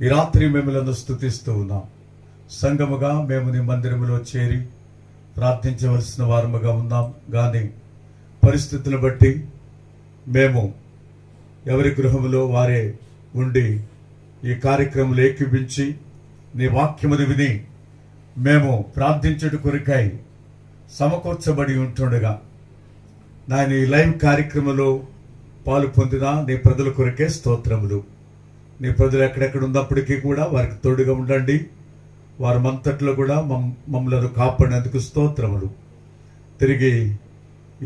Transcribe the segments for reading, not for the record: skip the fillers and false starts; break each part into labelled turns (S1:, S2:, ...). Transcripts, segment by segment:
S1: ఈ రాత్రి మిమ్మల్ని స్తుతిస్తూ ఉన్నాం. సంఘముగా మేము నీ మందిరములో చేరి ప్రార్థించవలసిన వారముగా ఉన్నాం. కానీ పరిస్థితులను బట్టి మేము ఎవరి గృహములో వారే ఉండి ఈ కార్యక్రమంలో ఏకీభించి నీ వాక్యమును విని మేము ప్రార్థించుట కొరకై సమకూర్చబడి ఉంటుండగా నాయన ఈ లైవ్ కార్యక్రమంలో పాలు పొందిన నీ ప్రజల కొరకే స్తోత్రములు. నీ ప్రజలు ఎక్కడెక్కడ ఉన్నప్పటికీ కూడా వారికి తోడుగా ఉండండి. వారి మంతట్లో కూడా మమ్మల్ని కాపాడినందుకు స్తోత్రములు. తిరిగి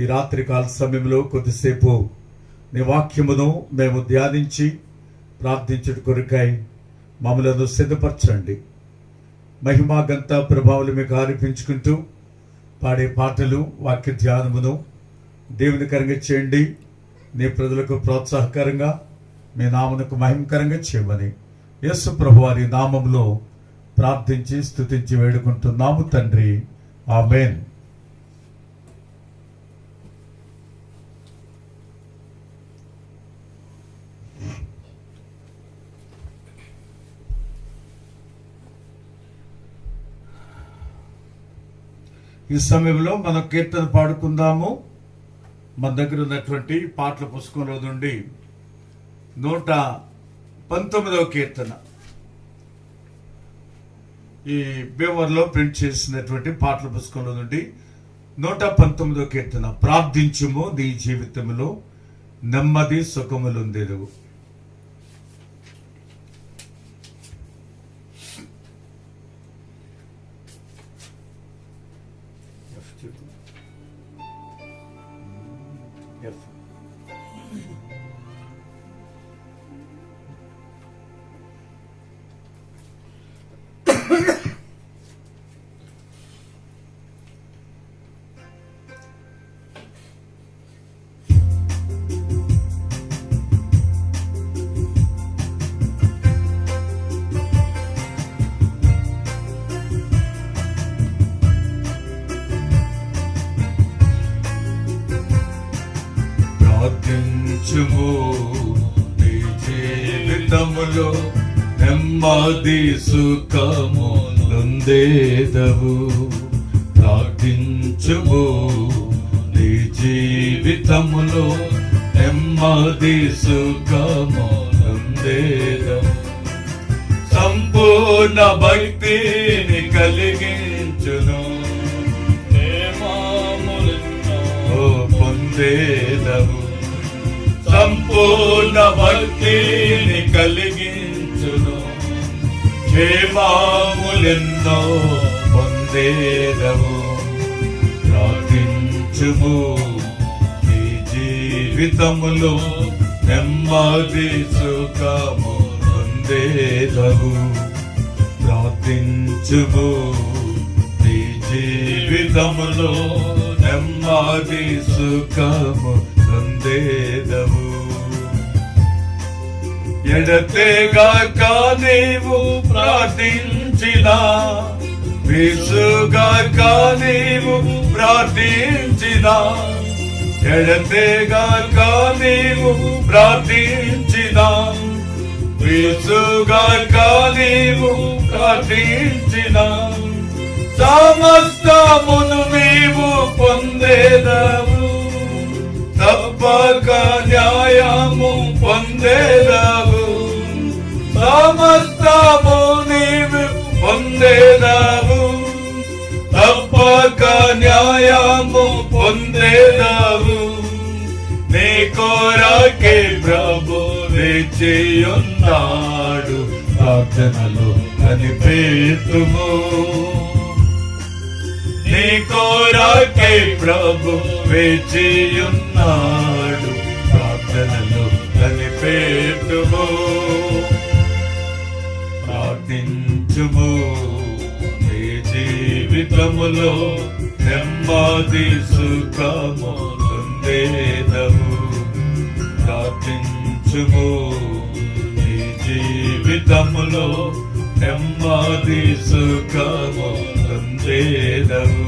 S1: ఈ రాత్రి కాల సమయంలో కొద్దిసేపు నీ వాక్యమును మేము ధ్యానించి ప్రార్థించుట కొరకై మమ్మల్ని సిద్ధపరచండి. మహిమా గంత ప్రభావాలు మీకు ఆరోపించుకుంటూ పాడే పాటలు వాక్య ధ్యానమును దేవునికరంగా చేయండి. నీ ప్రజలకు ప్రోత్సాహకరంగా మీ నామమునకు మహిమకరంగా చేయమని యేసు ప్రభువారి నామములో ప్రార్థించి స్తుతించి వేడుకుంటున్నాము తండ్రి, ఆమేన్. ఈ సమయంలో మనం కీర్తన పాడుకుందాము. మన దగ్గర ఉన్నటువంటి పాటల పుస్తకంలో నుండి 119వ కీర్తన, ఈ బేవర్లో ప్రింట్ చేసినటువంటి పాటల పుస్తకంలో నుండి 119వ కీర్తన. ప్రార్థించుము నీ జీవితంలో నెమ్మది సుఖములుందేదు. ప్రార్థించుము నీ జీవితములో నెమ్మది సుఖములుందేదవు. ప్రార్థించుము నీ జీవితములో నెమ్మది సుఖములుందేదవు. సంపూర్ణ భక్తిని కలిగించును పొందేదవు. సంపూర్ణ భక్తిని కలిగించును క్షేమములెన్నో పొందేదవు. ప్రార్థించుము నీ జీవితములో నెమ్మది సుఖము పొందేదవు. ప్రార్థించుము నీ జీవితములో నెమ్మది సుఖము పొందేదవు. ఎడతెగక నీవు ప్రార్థించినా, విసుగక నీవు ప్రార్థించినా, ఎడతెగక నీవు ప్రార్థించినా, విసుగక నీవు ప్రార్థించినా, సమస్తమును నీవు పొందేదవు. తప్పక న్యాయము పొందేదవు. సమస్తము నీవు పొందేదవు. తప్పక న్యాయము పొందేదవు. నీ కొరకే ప్రభు వేచియున్నాడు. ప్రార్థనలో కనిపెట్టుము. నీ కొరకే ప్రభు వేచియున్నాడు. ప్రార్థనలో కనిపెట్టుము. ప్రార్థించుము నీ జీవితములో నెమ్మది సుఖము పొందేదవు. ప్రార్థించుము నీ జీవితములో నెమ్మది సుఖము పొందేదవు.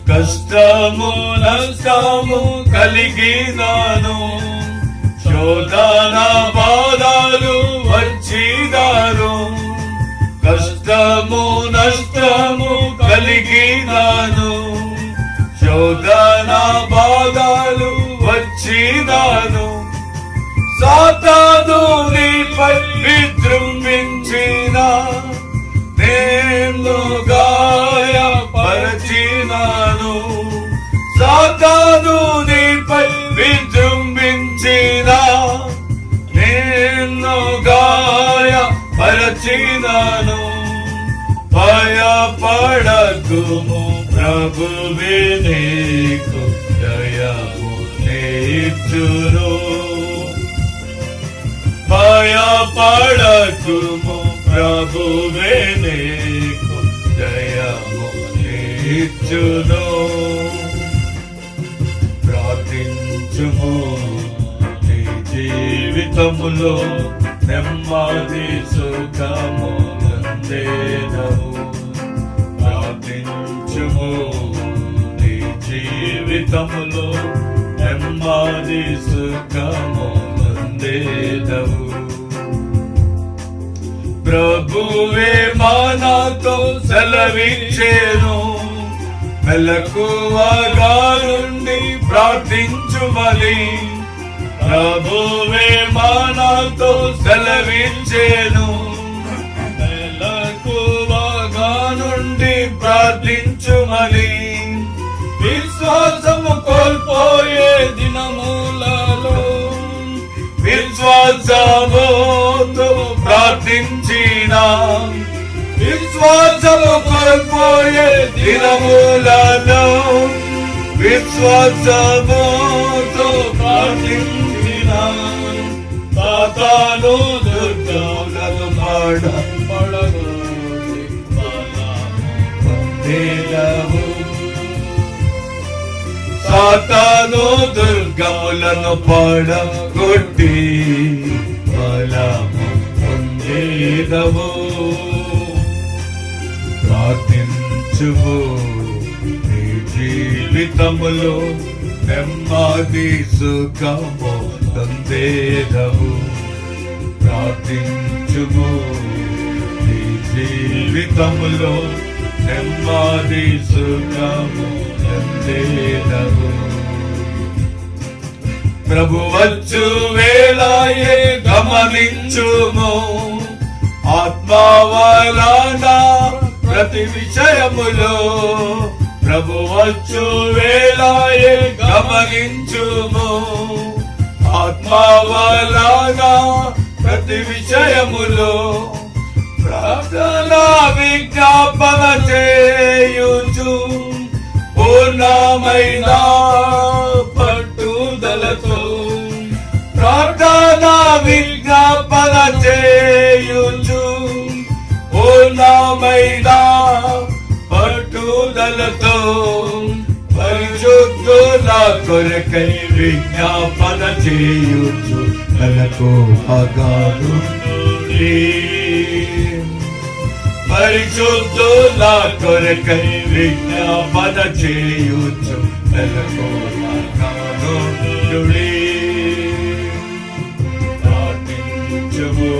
S1: కష్టము నష్టము కలిగినాను, శోధన బాధలు
S2: గాయ పరచినను భయపడకుము ప్రభువే నీకు జయము నీచును భయపడకుము ప్రభువే నీకు జయము నీచును ప్రార్థించుము నీ జీవితములో నెమ్మది సుఖము నందేదవు ప్రార్థించుము నీ జీవితములో నెమ్మది సుఖము నందేదవు ప్రభువే మనతో సెలవిచ్చేను మెలకువగా నుండి ప్రార్థించుమని ప్రభువే మనతో సెలవిచ్చేను మెలకువగా నుండి ప్రార్థించుమని విశ్వాసము కోల్పోయే దినములలో విశ్వాసముతో ప్రార్థించిన విశ్వాసము కోల్పోయే దినములలో విశ్వాసముతో ప్రార్థించిన సాతాను దుర్గములను పడగొట్టెదవు సాతాను దుర్గములను పడగొట్టి బలము పొందేదవు ప్రార్థించుము నీ జీవితములో నెమ్మది సుఖము పొందేదవు ప్రార్థించుము నీ జీవితములో నెమ్మది సుఖము పొందేదవు ప్రభు వచ్చు వేళయే గమనించుము ఆత్మవలన ప్రతి విషయములో ప్రభు వచ్చు వేళయే గమనించుము ఆత్మవలన ప్రతి విషయములో ప్రార్థన విజ్ఞాపన చేయుచు పూర్ణమైన పట్టుదలతో ప్రార్థన విజ్ఞాపన చేయుచు పూర్ణమైన పట్టుదలతో పరిశుద్ధుల కొరకై విజ్ఞాపన చేయుచు నెలకు అగాను పరిశుద్ధుల కొరకై విజ్ఞాపన చేయుచు నెలకు అగాను ప్రార్థించుము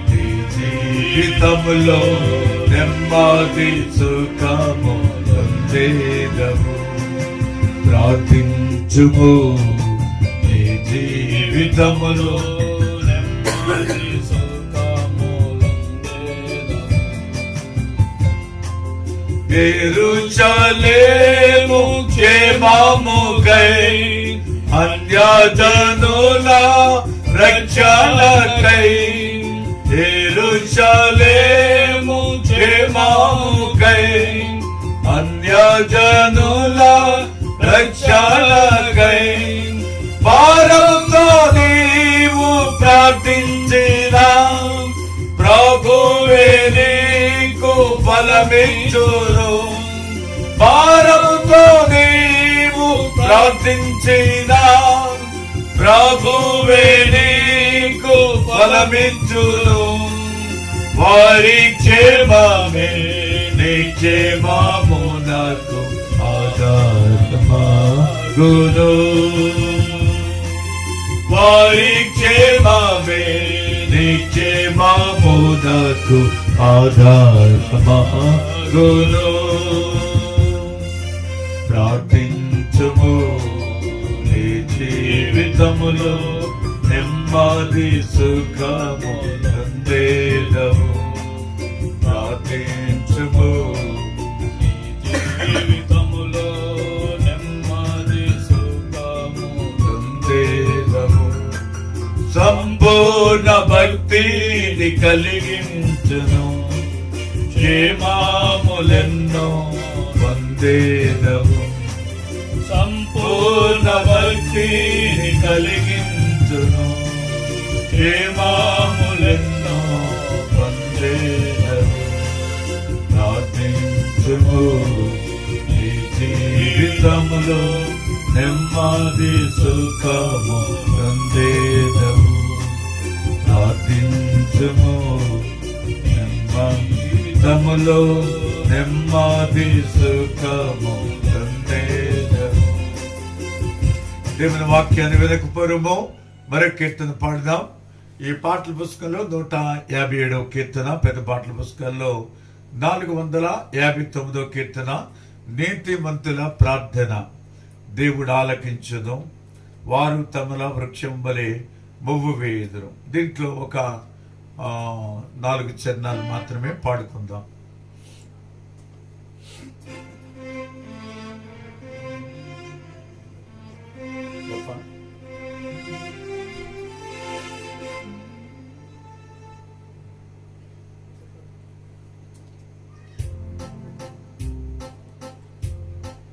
S2: నీ జీవితములో నెమ్మది సుఖము పొందేదవు ప్రార్థించుము నీ జీవితములో నెమ్మది సుఖము పొందేదవు యెరూషలేము క్షేమముకై అన్యజనుల రక్షణకై యెరూషలేము క్షేమముకై అన్యజనుల రక్షణకై భారంతో నీవు ప్రార్థించిన ప్రభువే నీకు ఫలమిచ్చును భారంతో నీవు ప్రార్థించిన ప్రభువే నీకు ఫలమిచ్చును వారి క్షేమమే నీ క్షేమమునకు ఆధారమగును వారి క్షేమమే నీ క్షేమమునకు ఆధారమగును ప్రార్థించుము నీ జీవితములో నెమ్మది సుఖము నందేదవు ప్రార్థించుము నీ జీవితములో నెమ్మది సుఖము నందేదవు సంపూర్ణ పూర్ణ భక్తిని కలిగించును, క్షేమములెన్నో పొందేదము. సంపూర్ణ భక్తిని కలిగించును, క్షేమములెన్నో పొందేదము. ప్రార్థించుము, నీ జీవితములో నెమ్మది సుఖము పొందేదము. ప్రార్థించుము, జీవితములో నెమ్మది సుఖము పొందేదము. దేవుని వాక్యాన్ని వినకపోరము మరొక కీర్తన పాడదాం. ఈ పాటల పుస్తకంలో 157వ కీర్తన, పెద్ద పాటల పుస్తకంలో 459వ కీర్తన, నీతిమంతుల ప్రార్థన. దేవుడు ఆలకించును, వారు తమల వృక్షం వలె మొవ్వు వేయుదురు. దీంట్లో ఒక 4 చరణాలు మాత్రమే పాడుకుందాం.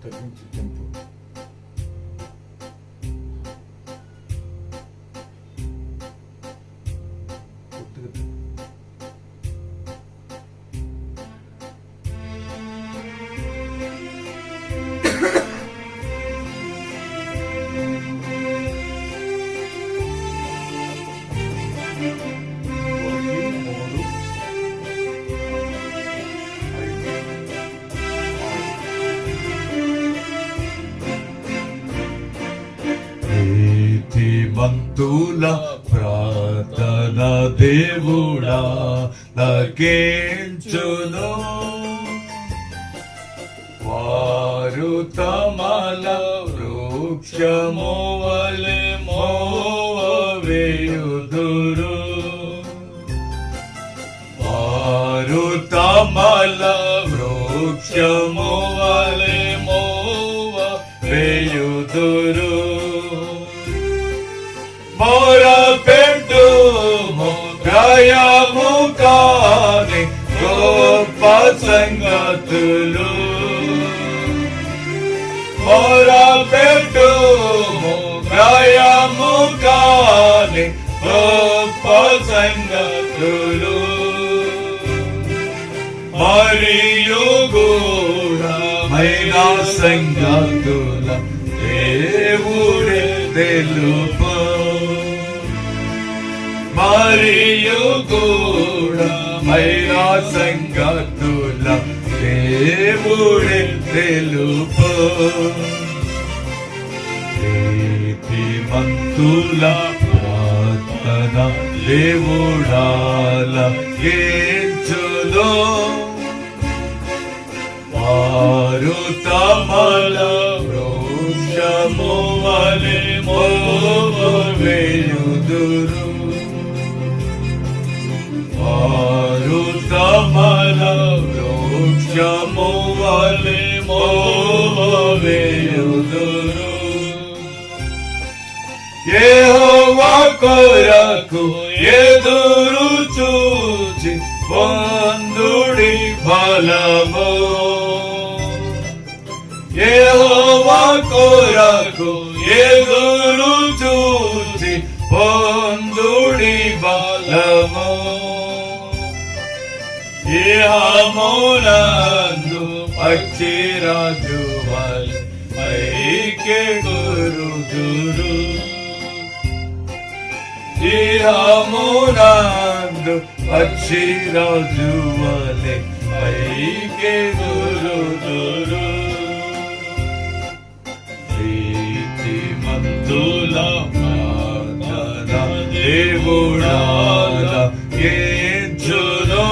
S2: తగ్గించి టెంపో. నీతిమంతుల ప్రార్థన దేవుడా లకించును, వారు తమల వృక్షము వలె మోవేయుదురు. వారు తమల వృక్షము వలె మోవేయుదురు. మొరపెట్టుము, గాయము కాని గొప్ప సంగతులు. మొరపెట్టుము, గాయము కాని గొప్ప సంగతులు. మరియు గూఢమైన సంగతుల దేవుడే తెలుపు. మరియు గూఢమైన సంగతుల దేవుడే తెలుపు. నీతిమంతుల ప్రార్థన దేవుడా లకించును, వారు తమల వృక్షము వలె మోవేయుదురు. వారు తమల వృక్షము వలె మోవేయుదురు. యెహోవా కొరకు ఎదురు చూచి పొందుడి బలము. యెహోవా కొరకు ఎదురు చూచి పొందుడి బలము. ఇహమునందు పక్షిరాజు వలె పైకెగురుదురు. ఇహమునందు పక్షిరాజు వలె పైకెగురుదురు. నీతిమంతుల ప్రార్థన దేవుడా లకించును,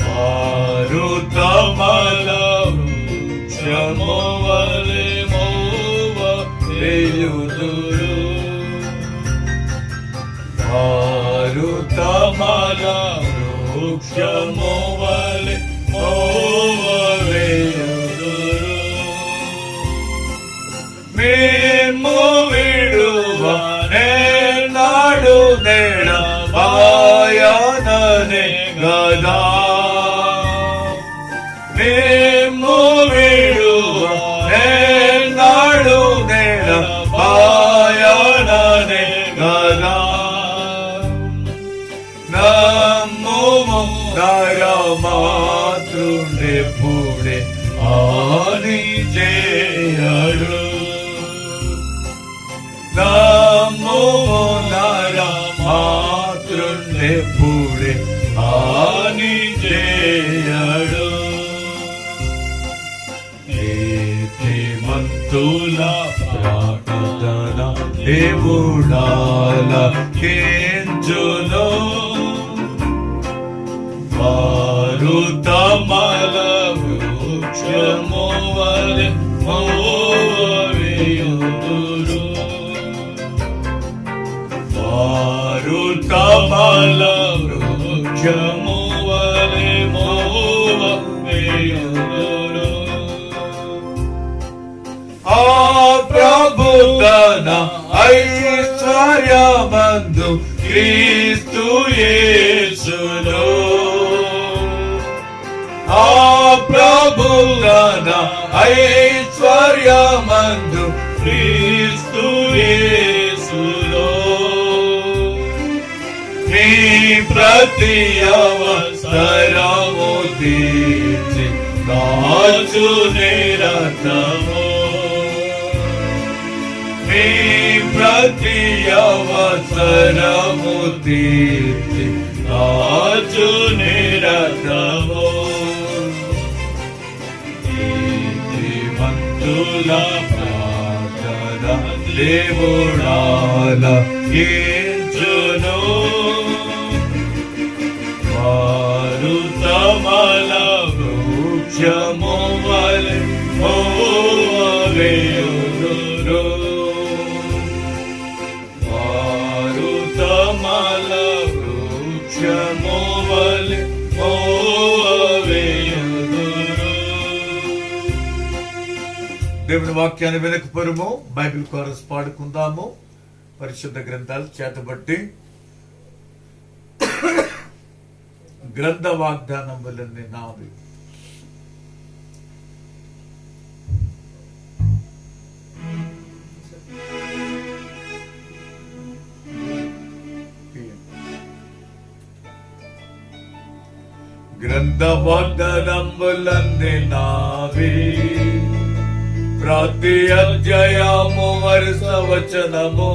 S2: వారు తమల వృక్షము వలె మోవేయుదురు. వారు తమల వృక్షము వలె మోవేయుదురు. మేము విడువనే నా నేడ పాయననే గదా మేము విడువ నాడు నేడ పాయననే గదా నమ్ము నరమాతృండే పూడే ఆని చేయడు నమ్ము నరమాతృండే పూడే ఆని చేయడు నీతిమంతుల ప్రార్థన దేవుడాల కేంచును వారు తమల వృక్షము వలె మోవవేయుదురు వారు తమల వృక్షము వలె మోవవేయుదురు ఆ ప్రభు తన ఐశ్వర్యమందు క్రీస్తు యేసులో ఆ ప్రభు తన ఐశ్వర్యమందు క్రీస్తు యేసులో నీ ప్రతి అవసరము తీర్చి కాచు నిరతము నీ ప్రతి అవసరము తీర్చి కాచు నిరతము నీతిమంతుల ప్రార్థన దేవుడాల కేంచును వారు తమల వృక్షము వలె మోవవేయుదురు వారు తమల వృక్షము వలె మోవవేయుదురు.
S1: దేవుని వాక్యాన్ని వినకపోరము బైబిల్ కోరస్ పాడుకుందాము. పరిశుద్ధ గ్రంథాలు చేతబట్టి గ్రంథ వాగ్దానములన్నీ నావి. గ్రంథ వాగ్దానములన్నీ నావి ప్రతి అధ్యాయము వరుస వచనము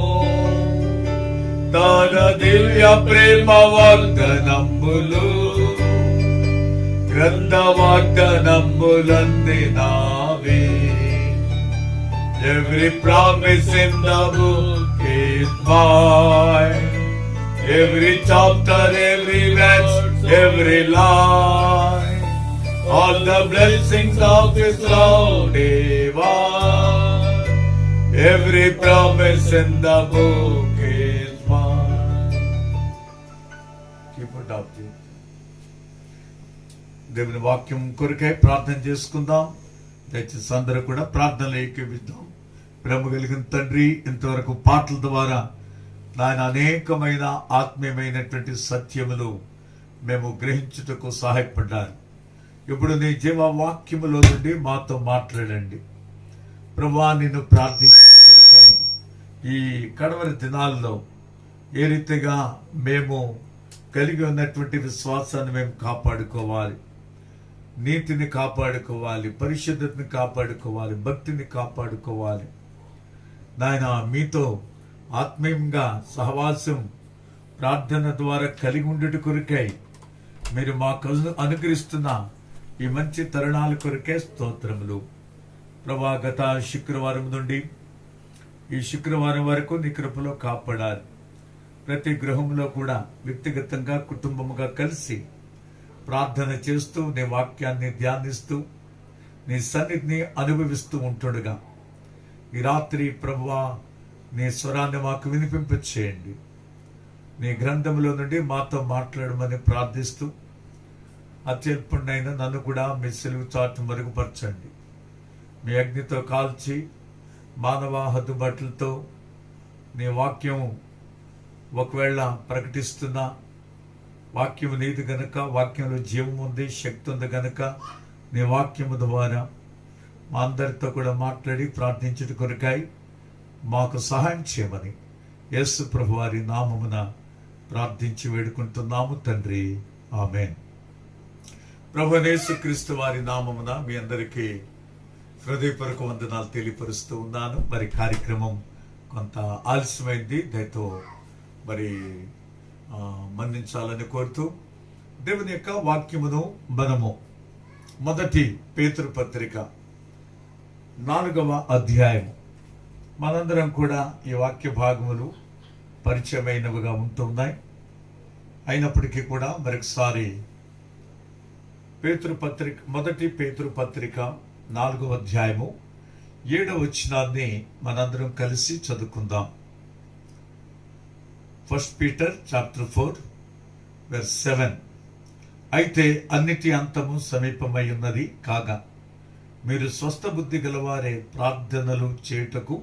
S1: తన దివ్య ప్రేమ వాగ్దానములు గ్రంథ వాగ్దానములన్నీ నావి. Every promise in the book is mine. Every chapter, every verse, every line, all the blessings of His love divine. Every promise in the book is mine. Keep it up, Jesus. దేవుని వాక్యం కొరకై ప్రార్థన చేసుకుందాం. దయచేసి అందరూ కూడా ప్రార్థనలు ఏకీవిద్దాం. ప్రేమ కలిగిన తండ్రి, ఇంతవరకు పాటల ద్వారా నాయన అనేకమైన ఆత్మీయమైనటువంటి సత్యములు మేము గ్రహించుటకు సహాయపడ్డారు. ఇప్పుడు నీ జీవ వాక్యములో నుండి మాతో మాట్లాడండి ప్రభువా. నిన్ను ప్రార్థించుటకు ఈ కడవరి దినాల్లో ఏ రీతిగా మేము కలిగి ఉన్నటువంటి విశ్వాసాన్ని మేము కాపాడుకోవాలి, నీతిని కాపాడుకోవాలి, పరిశుద్ధతని కాపాడుకోవాలి, భక్తిని కాపాడుకోవాలి. నాయన మీతో ఆత్మీయంగా సహవాసం ప్రార్థన ద్వారా కలిగి ఉండుట కొరకై మీరు మాకు అనుగ్రహిస్తున్న ఈ మంచి తరుణాల కొరకే స్తోత్రములు ప్రభా. గత శుక్రవారం నుండి ఈ శుక్రవారం వరకు నీ కృపలో కాపాడారు. ప్రతి గృహంలో కూడా వ్యక్తిగతంగా కుటుంబముగా కలిసి ప్రార్థన చేస్తూ నీ వాక్యాన్ని ధ్యానిస్తూ నీ సన్నిధిని అనుభవిస్తూ ఉంటుండగా ఈ రాత్రి ప్రభువా నీ స్వరాన్ని మాకు వినిపింపచేయండి. నీ గ్రంథంలో నుండి మాతో మాట్లాడమని ప్రార్థిస్తూ అత్యల్పుణ్ణైనా నన్ను కూడా మీ సెలువు చాటు మరుగుపరచండి. మీ అగ్నితో కాల్చి మానవ హద్దుబాట్లతో నీ వాక్యం ఒకవేళ ప్రకటిస్తున్న వాక్యం నీది గనుక, వాక్యంలో జీవం ఉంది, శక్తి ఉంది గనుక నీ వాక్యము ద్వారా మా అందరితో కూడా మాట్లాడి ప్రార్థించుట కొరకాయి మాకు సహాయం చేయమని యేసు ప్రభువారి నామమున ప్రార్థించి వేడుకుంటున్నాము తండ్రి, ఆమేన్. ప్రభు యేసుక్రీస్తు వారి నామమున మీ అందరికీ హృదయపూర్వక వందనాలు తెలియపరుస్తూ ఉన్నాను. మరి కార్యక్రమం కొంత ఆలస్యమైంది, దయతో మరి మన్నించాలని కోరుతూ దేవుని యొక్క వాక్యమును మనము మొదటి పేతురు పత్రిక 4వ అధ్యాయము మనందరం కూడా ఈ వాక్య భాగములు పరిచయమైనవిగా ఉంటున్నాయి. అయినప్పటికీ కూడా మరొకసారి మొదటి పేతురు పత్రిక 4వ అధ్యాయము 7వ వచనాన్ని మనందరం కలిసి చదువుకుందాం. 1 Peter chapter 4 verse 7. అయితే అన్నిటి అంతము సమీపమై ఉన్నది కాగా మీరు స్వస్థ బుద్ధి గలవారే ప్రార్థనలు చేయుటకు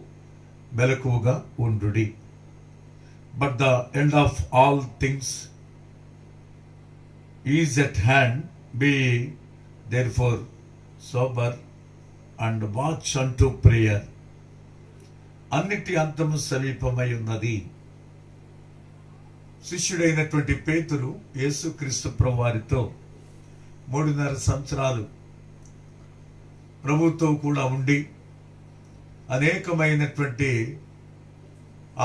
S1: మెలకువగా ఉండుడి. But the end of all things is at hand. Be therefore sober and watch unto prayer. అన్నిటి అంతము సమీపమై ఉన్నది. శిష్యుడైనటువంటి పేతురు యేసుక్రీస్తు ప్రభు వారితో 3.5 సంవత్సరాలు ప్రభుతో కూడా ఉండి అనేకమైనటువంటి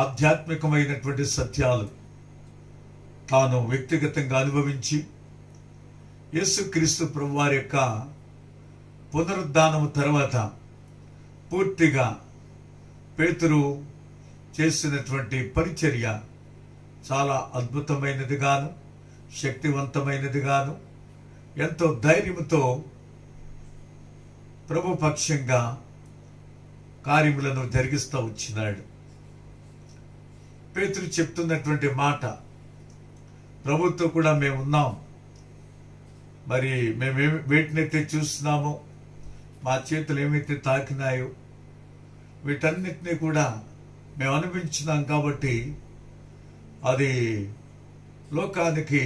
S1: ఆధ్యాత్మికమైనటువంటి సత్యాలు తాను వ్యక్తిగతంగా అనుభవించి యేసుక్రీస్తు ప్రభు వారి యొక్క పునరుద్ధానము తర్వాత పూర్తిగా పేతురు చేసినటువంటి పరిచర్య చాలా అద్భుతమైనదిగాను శక్తివంతమైనదిగాను ఎంతో ధైర్యంతో ప్రభు పక్షంగా కార్యములను జరిగిస్తూ వచ్చినాడు. పేతురు చెప్తున్నటువంటి మాట, ప్రభుతో కూడా మేము ఉన్నాం, మరి మేము వేటినైతే చూస్తున్నామో, మా చేతులు ఏమైతే తాకినాయో వీటన్నిటినీ కూడా మేము అనిపించినాం కాబట్టి అది లోకానికి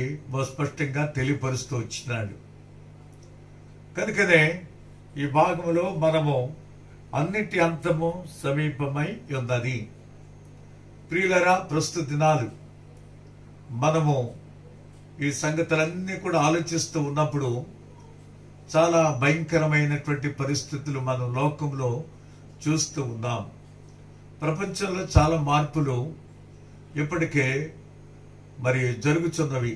S1: స్పష్టంగా తెలియపరుస్తూ వచ్చినాడు. కనుకనే ఈ భాగంలో మనము అన్నిటి అంతము సమీపమై ఉన్నది. ప్రియులరా, ప్రస్తుత దినాలు మనము ఈ సంగతులన్నీ కూడా ఆలోచిస్తూ ఉన్నప్పుడు చాలా భయంకరమైనటువంటి పరిస్థితులు మనం లోకంలో చూస్తూ ఉన్నాం. ప్రపంచంలో చాలా మార్పులు ఇప్పటికే మరి జరుగుతున్నవి.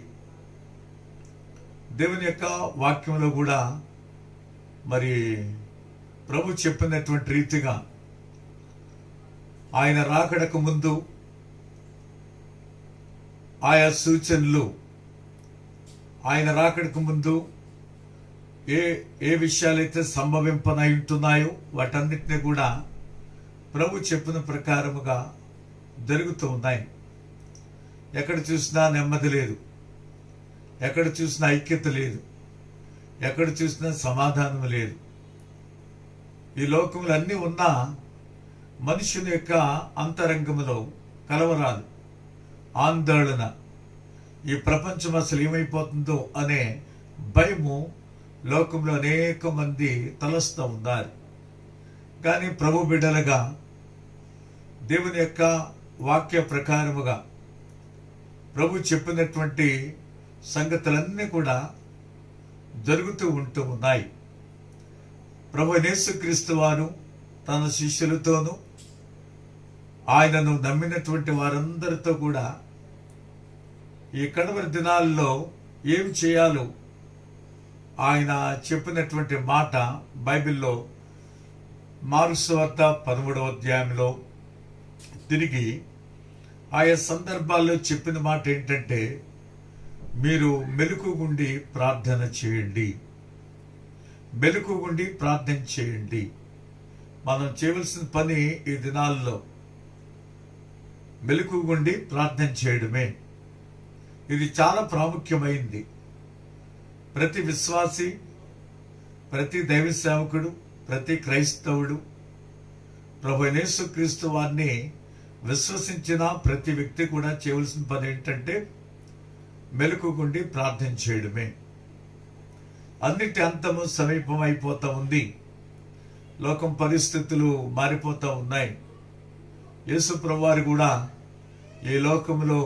S1: దేవుని యొక్క వాక్యంలో కూడా మరి ప్రభు చెప్పినటువంటి రీతిగా ఆయన రాకడకు ముందు ఆయా సూచనలు, ఆయన రాకడకు ముందు ఏ విషయాలైతే సంభవింపనై ఉంటున్నాయో వాటన్నిటిని కూడా ప్రభు చెప్పిన ప్రకారముగా జరుగుతూ ఉన్నాయి. ఎక్కడ చూసినా నెమ్మది లేదు, ఎక్కడ చూసినా ఐక్యత లేదు, ఎక్కడ చూసినా సమాధానం లేదు. ఈ లోకములు అన్నీ ఉన్నా మనుషుని యొక్క అంతరంగంలో కలవరాలు, ఆందోళన, ఈ ప్రపంచం అసలు ఏమైపోతుందో అనే భయము లోకంలో అనేక మంది తలస్తూ ఉన్నారు. కానీ ప్రభు బిడ్డలుగా దేవుని యొక్క వాక్య ప్రకారముగా ప్రభు చెప్పినటువంటి సంగతులన్నీ కూడా జరుగుతూ ఉంటూ ఉన్నాయి. ప్రభు యేసుక్రీస్తు వారు తన శిష్యులతోనూ ఆయనను నమ్మినటువంటి వారందరితో కూడా ఈ కడవరి దినాల్లో ఏం చేయాలో ఆయన చెప్పినటువంటి మాట బైబిల్లో మార్కు సువార్త 13వ అధ్యాయంలో తిరిగి ఆయా సందర్భాల్లో చెప్పిన మాట ఏంటంటే, మీరు మెలకుగుండి ప్రార్థన చేయండి, మెలకుగుండి ప్రార్థన చేయండి. మనం చేయవలసిన పని ఈ దినాల్లో మెలకుగుండి ప్రార్థన చేయడమే. ఇది చాలా ప్రాముఖ్యమైంది. ప్రతి విశ్వాసి, ప్రతి దైవ సేవకుడు, ప్రతి క్రైస్తవుడు ప్రభు యేసుక్రీస్తు వారిని విశ్వసించిన ప్రతి వ్యక్తి కూడా చేయవలసిన పని ఏంటంటే మెలకుగుండి ప్రార్థన చేయడమే. అన్నిటి అంతము సమీపం అయిపోతా ఉంది. లోకం పరిస్థితులు మారిపోతూ ఉన్నాయి. యేసు ప్రభువారు కూడా ఈ లోకంలో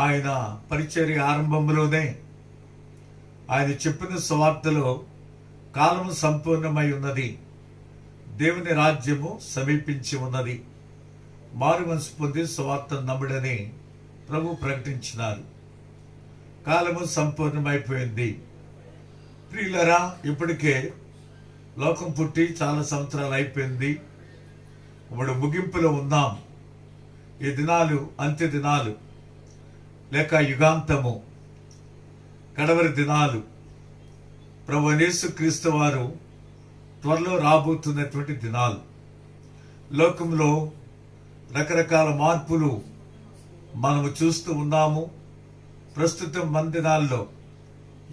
S1: ఆయన పరిచర్య ఆరంభంలోనే ఆయన చెప్పిన సువార్తలో కాలము సంపూర్ణమై ఉన్నది, దేవుని రాజ్యము సమీపించి ఉన్నది, మారు మనసు పొంది సువార్తను నమ్ముడని ప్రభు ప్రకటించినారు. కాలము సంపూర్ణమైపోయింది. ప్రియులరా, ఇప్పటికే లోకం పుట్టి చాలా సంవత్సరాలు అయిపోయింది. ఇప్పుడు ముగింపులో ఉన్నాం. ఈ దినాలు అంత్య దినాలు లేక యుగాంతము, కడవరి దినాలు. ప్రభు యేసుక్రీస్తు వారు త్వరలో రాబోతున్నటువంటి దినాలు. లోకంలో రకరకాల మార్పులు మనము చూస్తూ ఉన్నాము. ప్రస్తుతం మన దినాల్లో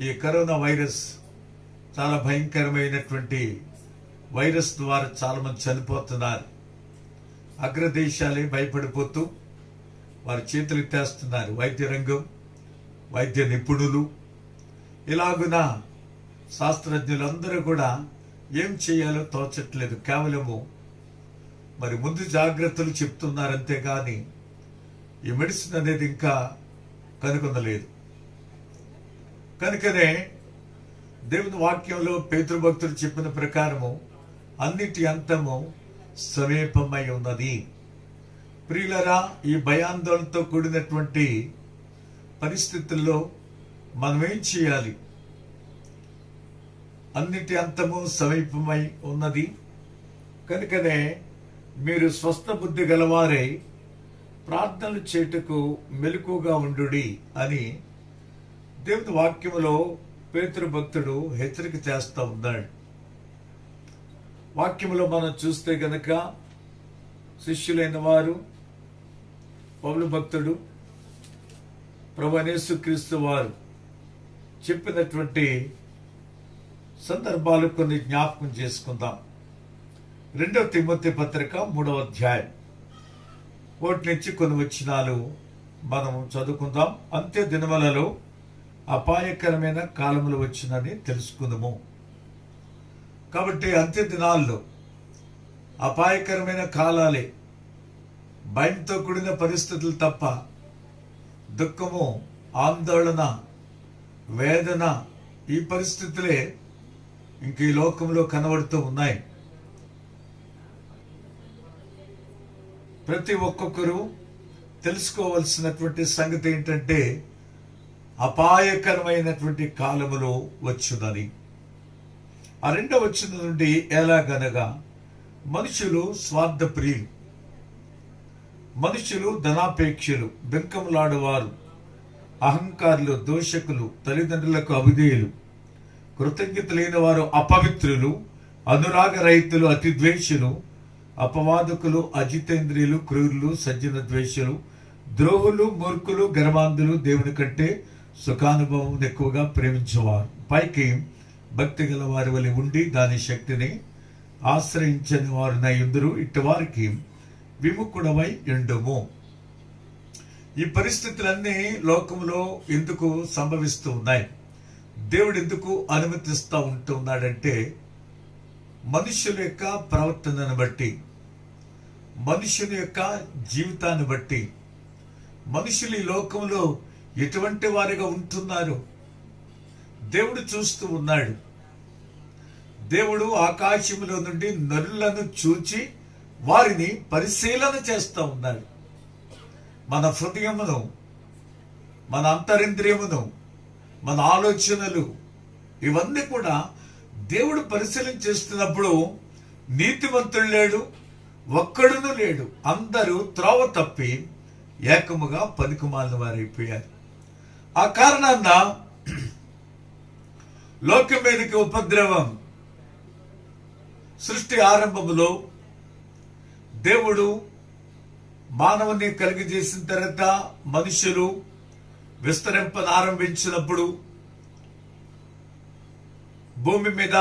S1: ఈ కరోనా వైరస్ చాలా భయంకరమైనటువంటి వైరస్ ద్వారా చాలా మంది చనిపోతున్నారు. అగ్రదేశాలే భయపడిపోతూ వారి చేతులు ఎత్తేస్తున్నారు. వైద్య రంగం, వైద్య నిపుణులు, ఇలాగున శాస్త్రజ్ఞులందరూ కూడా ఏం చేయాలో తోచట్లేదు. కేవలము మరి ముందు జాగ్రత్తలు చెప్తున్నారంతే కానీ ఈ మెడిసిన్ అనేది ఇంకా కనుగొనలేదు. కనుకనే దేవుని వాక్యంలో పేతురు భక్తుడు చెప్పిన ప్రకారము అన్నిటి అంతము సమీపమై ఉన్నది. ప్రియులరా, ఈ భయాందోళనతో కూడినటువంటి పరిస్థితుల్లో మనం ఏం చేయాలి? అన్నిటి అంతము సమీపమై ఉన్నది. కనుకనే మీరు స్వస్థ బుద్ధి గలవారై ప్రార్థనలు చేయుటకు మెలకుగా ఉండుడి అని దేవుని వాక్యములో పేతురు భక్తుడు హెచ్చరిక చేస్తూ ఉన్నాడు. వాక్యములో మనం చూస్తే గనక శిష్యులైన వారు, పౌలు భక్తుడు, ప్రభు యేసుక్రీస్తు వారు చెప్పినటువంటి సందర్భాలు కొన్ని జ్ఞాపకం చేసుకుందాం. 2 తిమోతి పత్రిక 3వ అధ్యాయం 1 నుంచి కొన్ని వచనాలు మనం చదువుకుందాం. అంత్య దినములలో అపాయకరమైన కాలములు వచ్చినని తెలుసుకుందాము. కాబట్టి అంత్య దినాల్లో అపాయకరమైన కాలాలే, భయంతో కూడిన పరిస్థితులు తప్ప దుఃఖము, ఆందోళన, వేదన, ఈ పరిస్థితులే ఇంక ఈ లోకంలో కనబడుతూ ఉన్నాయి. ప్రతి ఒక్కొక్కరు తెలుసుకోవలసినటువంటి సంగతి ఏంటంటే అపాయకరమైనటువంటి కాలములో వచ్చునని. ఆ 2వ వచనం నుండి ఎలాగనగా, మనుషులు స్వార్థప్రియులు, మనుషులు ధనాపేక్షలు, బెంకములాడువారు, అహంకారులు, దోషకులు, తల్లిదండ్రులకు అవిధేయులు, కృతజ్ఞత లేని వారు, అపవిత్రులు, అనురాగరహితులు, అతిద్వేషులు, అపవాదకులు, అజితేంద్రియులు, క్రూరులు, సజ్జన ద్వేషులు, ద్రోహులు, మూర్ఖులు, గర్వాంధులు, దేవుని కంటే సుఖానుభవం ఎక్కువగా ప్రేమించేవారు, పైకి భక్తి గల వారి వలె ఉండి దాని శక్తిని ఆశ్రయించని వారు నయుందురు. ఇట్టి వారికి విముఖుడమై ఎండుము. ఈ పరిస్థితులన్నీ లోకంలో ఎందుకు సంభవిస్తూ ఉన్నాయి? దేవుడు ఎందుకు అనుమతిస్తూ ఉంటున్నాడంటే మనుషుల యొక్క ప్రవర్తనను బట్టి, మనుషుని యొక్క జీవితాన్ని బట్టి, మనుషులు ఈ లోకంలో ఎటువంటి వారిగా ఉంటున్నారు దేవుడు చూస్తూ ఉన్నాడు. దేవుడు ఆకాశములో నుండి నరులను చూచి వారిని పరిశీలన చేస్తూ ఉన్నాడు. మన హృదయమును, మన అంతరింద్రియమును, మన ఆలోచనలు, ఇవన్నీ కూడా దేవుడు పరిశీలన చేస్తున్నప్పుడు నీతివంతుడు లేడు, ఒక్కడును లేడు. అందరూ త్రోవ తప్పి ఏకముగా పనికిమాలిన వారైపోయారు. ఆ కారణాన్న లోకం మీదకి ఉపద్రవం. సృష్టి ఆరంభములో దేవుడు మానవుని కలిగజేసిన తర్వాత మనుషులు విస్తరింపనారంభించినప్పుడు, భూమి మీద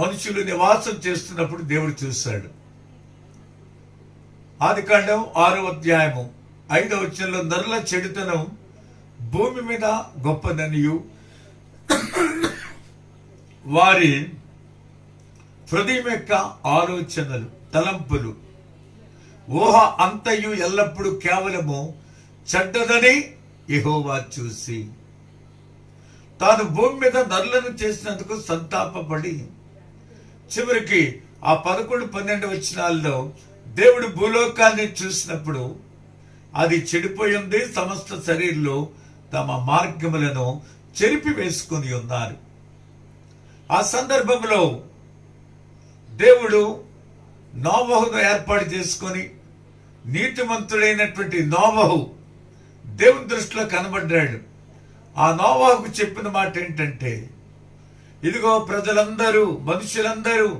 S1: మనుషులు నివాసం చేస్తున్నప్పుడు దేవుడు చూశాడు. ఆదికాండం 6వ అధ్యాయము 5వ వచనంలో నరుల చెడుతనం భూమి మీద గొప్పదనియు వారి హృదయం యొక్క ఆలోచనలు తలంపులు ఊహ అంతయు ఎల్లప్పుడూ కేవలము చెడ్డదని యెహోవా చూసి తాను భూమి మీద నరులను చేసినందుకు సంతాపపడి చివరికి ఆ 11-12 వచనాల్లో దేవుడు భూలోకాన్ని చూసినప్పుడు అది చెడిపోయి ఉంది, సమస్త శరీరంలో తమ మార్గములను చెరిపి వేసుకుని ఉన్నారు. ఆ సందర్భంలో దేవుడు నోవహును ఏర్పాటు చేసుకొని నీతిమంతుడైనటువంటి నోవహు దేవుని దృష్టిలో కనబడ్డాడు. ఆ నోవహుకు చెప్పిన మాట ఏంటంటే, ఇదిగో ప్రజలందరూ మనుషులందరూ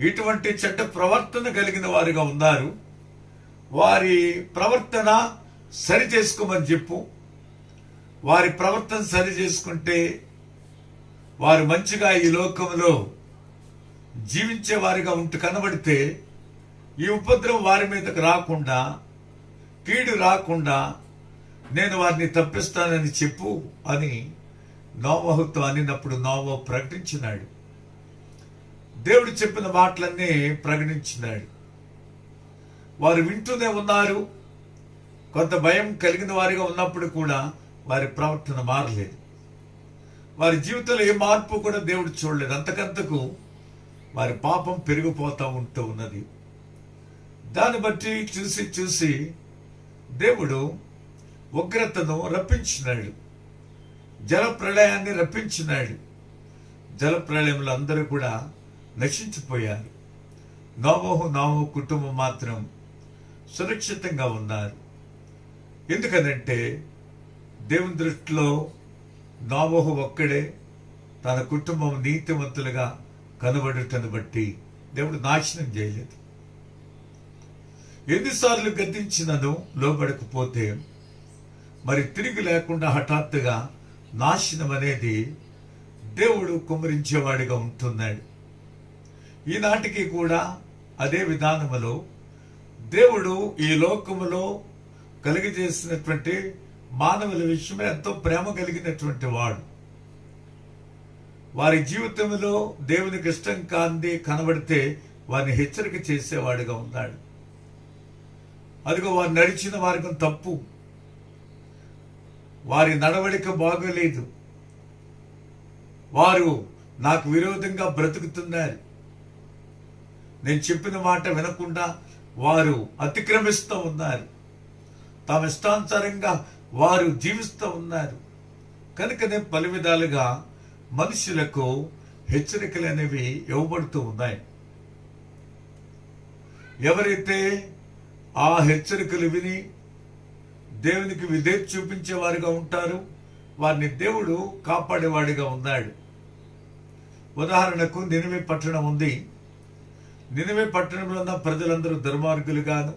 S1: ఇటువంటి చెడ్డ ప్రవర్తన కలిగిన వారుగా ఉన్నారు, వారి ప్రవర్తన సరి చేసుకోమని చెప్పు. వారి ప్రవర్తన సరి చేసుకుంటే వారు మంచిగా ఈ లోకంలో జీవించే వారిగా ఉంటూ కనబడితే ఈ ఉపద్రవం వారి మీదకు రాకుండా, కీడు రాకుండా నేను వారిని తప్పిస్తానని చెప్పు అని నోవహుతో అనినప్పుడు నోవహు ప్రకటించినాడు. దేవుడు చెప్పిన మాటలన్నీ ప్రకటించినాడు. వారు వింటూనే ఉన్నారు. కొంత భయం కలిగిన వారిగా ఉన్నప్పుడు కూడా వారి ప్రవర్తన మారలేదు. వారి జీవితంలో ఏ మార్పు కూడా దేవుడు చూడలేదు. అంతకంతకు వారి పాపం పెరిగిపోతూ ఉంటూ ఉన్నది. దాన్ని బట్టి చూసి దేవుడు ఉగ్రతను రప్పించినాడు, జల ప్రళయాన్ని రప్పించినాడు. జల ప్రళయంలో అందరూ కూడా నశించిపోయారు. నోవహు కుటుంబం మాత్రం సురక్షితంగా ఉన్నారు. ఎందుకనంటే దేవుని దృష్టిలో నోవహు ఒక్కడే తన కుటుంబం నీతిమంతులుగా కనబడుటను బట్టి దేవుడు నాశనం చేయలేదు. ఎన్నిసార్లు గద్దించినను లోబడకపోతే మరి తిరిగి లేకుండా హఠాత్తుగా నాశనం అనేది దేవుడు కుమ్మరించేవాడిగా ఉంటున్నాడు. ఈనాటికి కూడా అదే విధానములో దేవుడు ఈ లోకములో కలిగజేసినటువంటి మానవుల విషయమే ఎంతో ప్రేమ కలిగినటువంటి వాడు. వారి జీవితంలో దేవునికి ఇష్టం కాంది కనబడితే వారిని హెచ్చరిక చేసేవాడిగా ఉన్నాడు. అదిగో వారు నడిచిన మార్గం తప్పు, వారి నడవడిక బాగోలేదు, వారు నాకు విరోధంగా బ్రతుకుతున్నారు, నేను చెప్పిన మాట వినకుండా వారు అతిక్రమిస్తూ ఉన్నారు, తమ ఇష్టానుసారంగా వారు జీవిస్తూ ఉన్నారు. కనుకనే పలు విధాలుగా మనుషులకు హెచ్చరికలు అనేవి ఇవ్వబడుతూ ఉన్నాయి. ఎవరైతే ఆ హెచ్చరికలు విని దేవునికి విధేయత చూపించేవారుగా ఉంటారు, వారిని దేవుడు కాపాడేవాడిగా ఉన్నాడు. ఉదాహరణకు నినివే పట్టణం ఉంది. నినివే పట్టణంలో ఉన్న ప్రజలందరూ దుర్మార్గులుగాను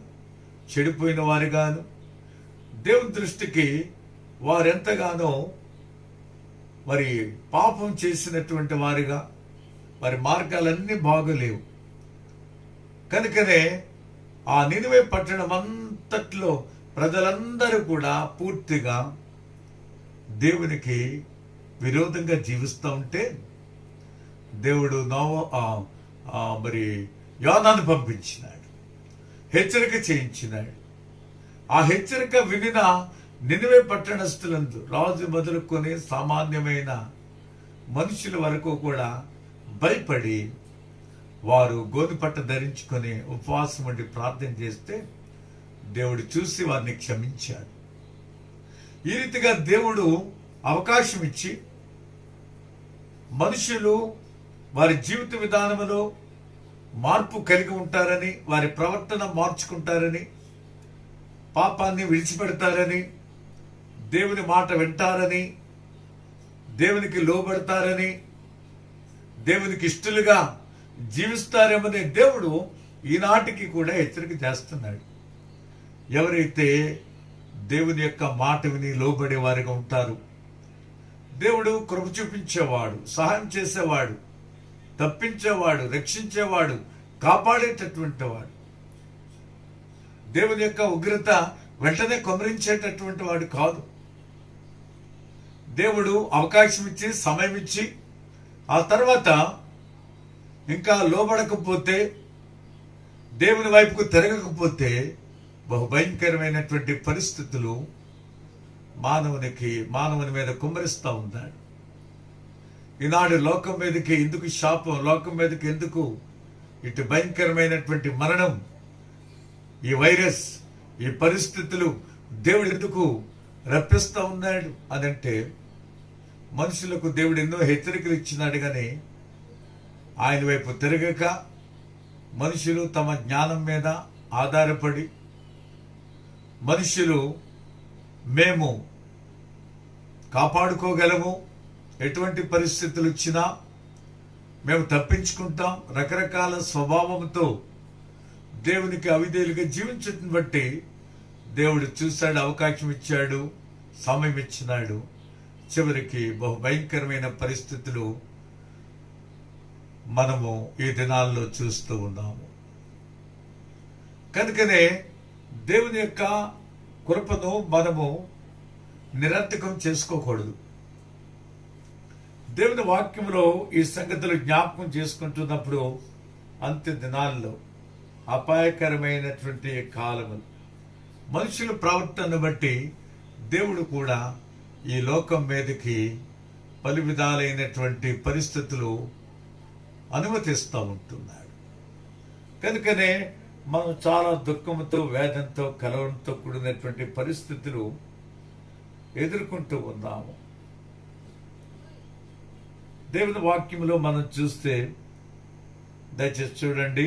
S1: చెడిపోయిన వారుగాను, దేవుని దృష్టికి వారెంతగానో మరి పాపం చేసినటువంటి వారిగా, వారి మార్గాలన్నీ బాగోలేవు. కనుకనే ఆ నినివే పట్టణం అంతట్లో ప్రజలందరూ కూడా పూర్తిగా దేవునికి విరోధంగా జీవిస్తూ ఉంటే దేవుడు మరి యోనాను పంపించినాడు, హెచ్చరిక చేయించినాడు. ఆ హెచ్చరిక వినిన నినివే పట్టణస్థులందు రాజు మొదలుకొని సామాన్యమైన మనుషుల వరకు కూడా భయపడి వారు గోధుపట్ట ధరించుకొని ఉపవాసం ఉండి ప్రార్థన చేస్తే దేవుడు చూసి వారిని క్షమించాడు. ఈ రీతిగా దేవుడు అవకాశం ఇచ్చి మనుషులు వారి జీవిత విధానంలో మార్పు కలిగి ఉంటారని, వారి ప్రవర్తన మార్చుకుంటారని, పాపాన్ని విడిచిపెడతారని, దేవుని మాట వింటారని, దేవునికి లోబడతారని, దేవునికి ఇష్టలుగా జీవిస్తారేమనే దేవుడు ఈనాటికి కూడా హెచ్చరిక చేస్తున్నాడు. ఎవరైతే దేవుని యొక్క మాట విని లోబడే వారిగా ఉంటారు, దేవుడు కృప చూపించేవాడు, సహాయం చేసేవాడు, తప్పించేవాడు, రక్షించేవాడు, కాపాడేటటువంటి వాడు. దేవుని యొక్క ఉగ్రత వెంటనే కుమ్మరించేటటువంటి వాడు కాదు. దేవుడు అవకాశం ఇచ్చి, సమయం ఇచ్చి, ఆ తర్వాత ఇంకా లోబడకపోతే, దేవుని వైపుకు తిరగకపోతే బహుభయంకరమైనటువంటి పరిస్థితులు మానవుని మీద కుమ్మరిస్తూ ఉన్నాడు. ఈనాడు లోకం మీదకి ఎందుకు శాపం, లోకం మీదకి ఎందుకు ఇటు భయంకరమైనటువంటి మరణం, ఈ వైరస్, ఈ పరిస్థితులు దేవుడు ఎందుకు రప్పిస్తూ ఉన్నాడు అనంటే, మనుషులకు దేవుడు ఎన్నో హెచ్చరికలు ఇచ్చినాడు, కానీ ఆయన వైపు తిరగక మనుషులు తమ జ్ఞానం మీద ఆధారపడి, మనుషులు మేము కాపాడుకోగలము, ఎటువంటి పరిస్థితులు వచ్చినా మేము తప్పించుకుంటాం, రకరకాల స్వభావంతో దేవునికి అవిధేయులుగా జీవించటం బట్టి దేవుడు చూశాడు, అవకాశం ఇచ్చాడు, సమయం ఇచ్చినాడు. చివరికి బహుభయంకరమైన పరిస్థితులు మనము ఈ దినాల్లో చూస్తూ ఉన్నాము. కనుకనే దేవుని యొక్క కృపను మనము నిరర్థకం చేసుకోకూడదు. దేవుని వాక్యంలో ఈ సంగతులు జ్ఞాపకం చేసుకుంటున్నప్పుడు అంత్య దినాల్లో అపాయకరమైనటువంటి కాలములు, మనుషుల ప్రవర్తనను బట్టి దేవుడు కూడా ఈ లోకం మీదకి పలు విధాలైనటువంటి పరిస్థితులు అనుమతిస్తూ ఉంటున్నాడు. కనుకనే మనం చాలా దుఃఖంతో, వేదంతో, కలవరంతో కూడినటువంటి పరిస్థితులు ఎదుర్కొంటూ ఉన్నాము. దేవుని వాక్యంలో మనం చూస్తే, దయచేసి చూడండి,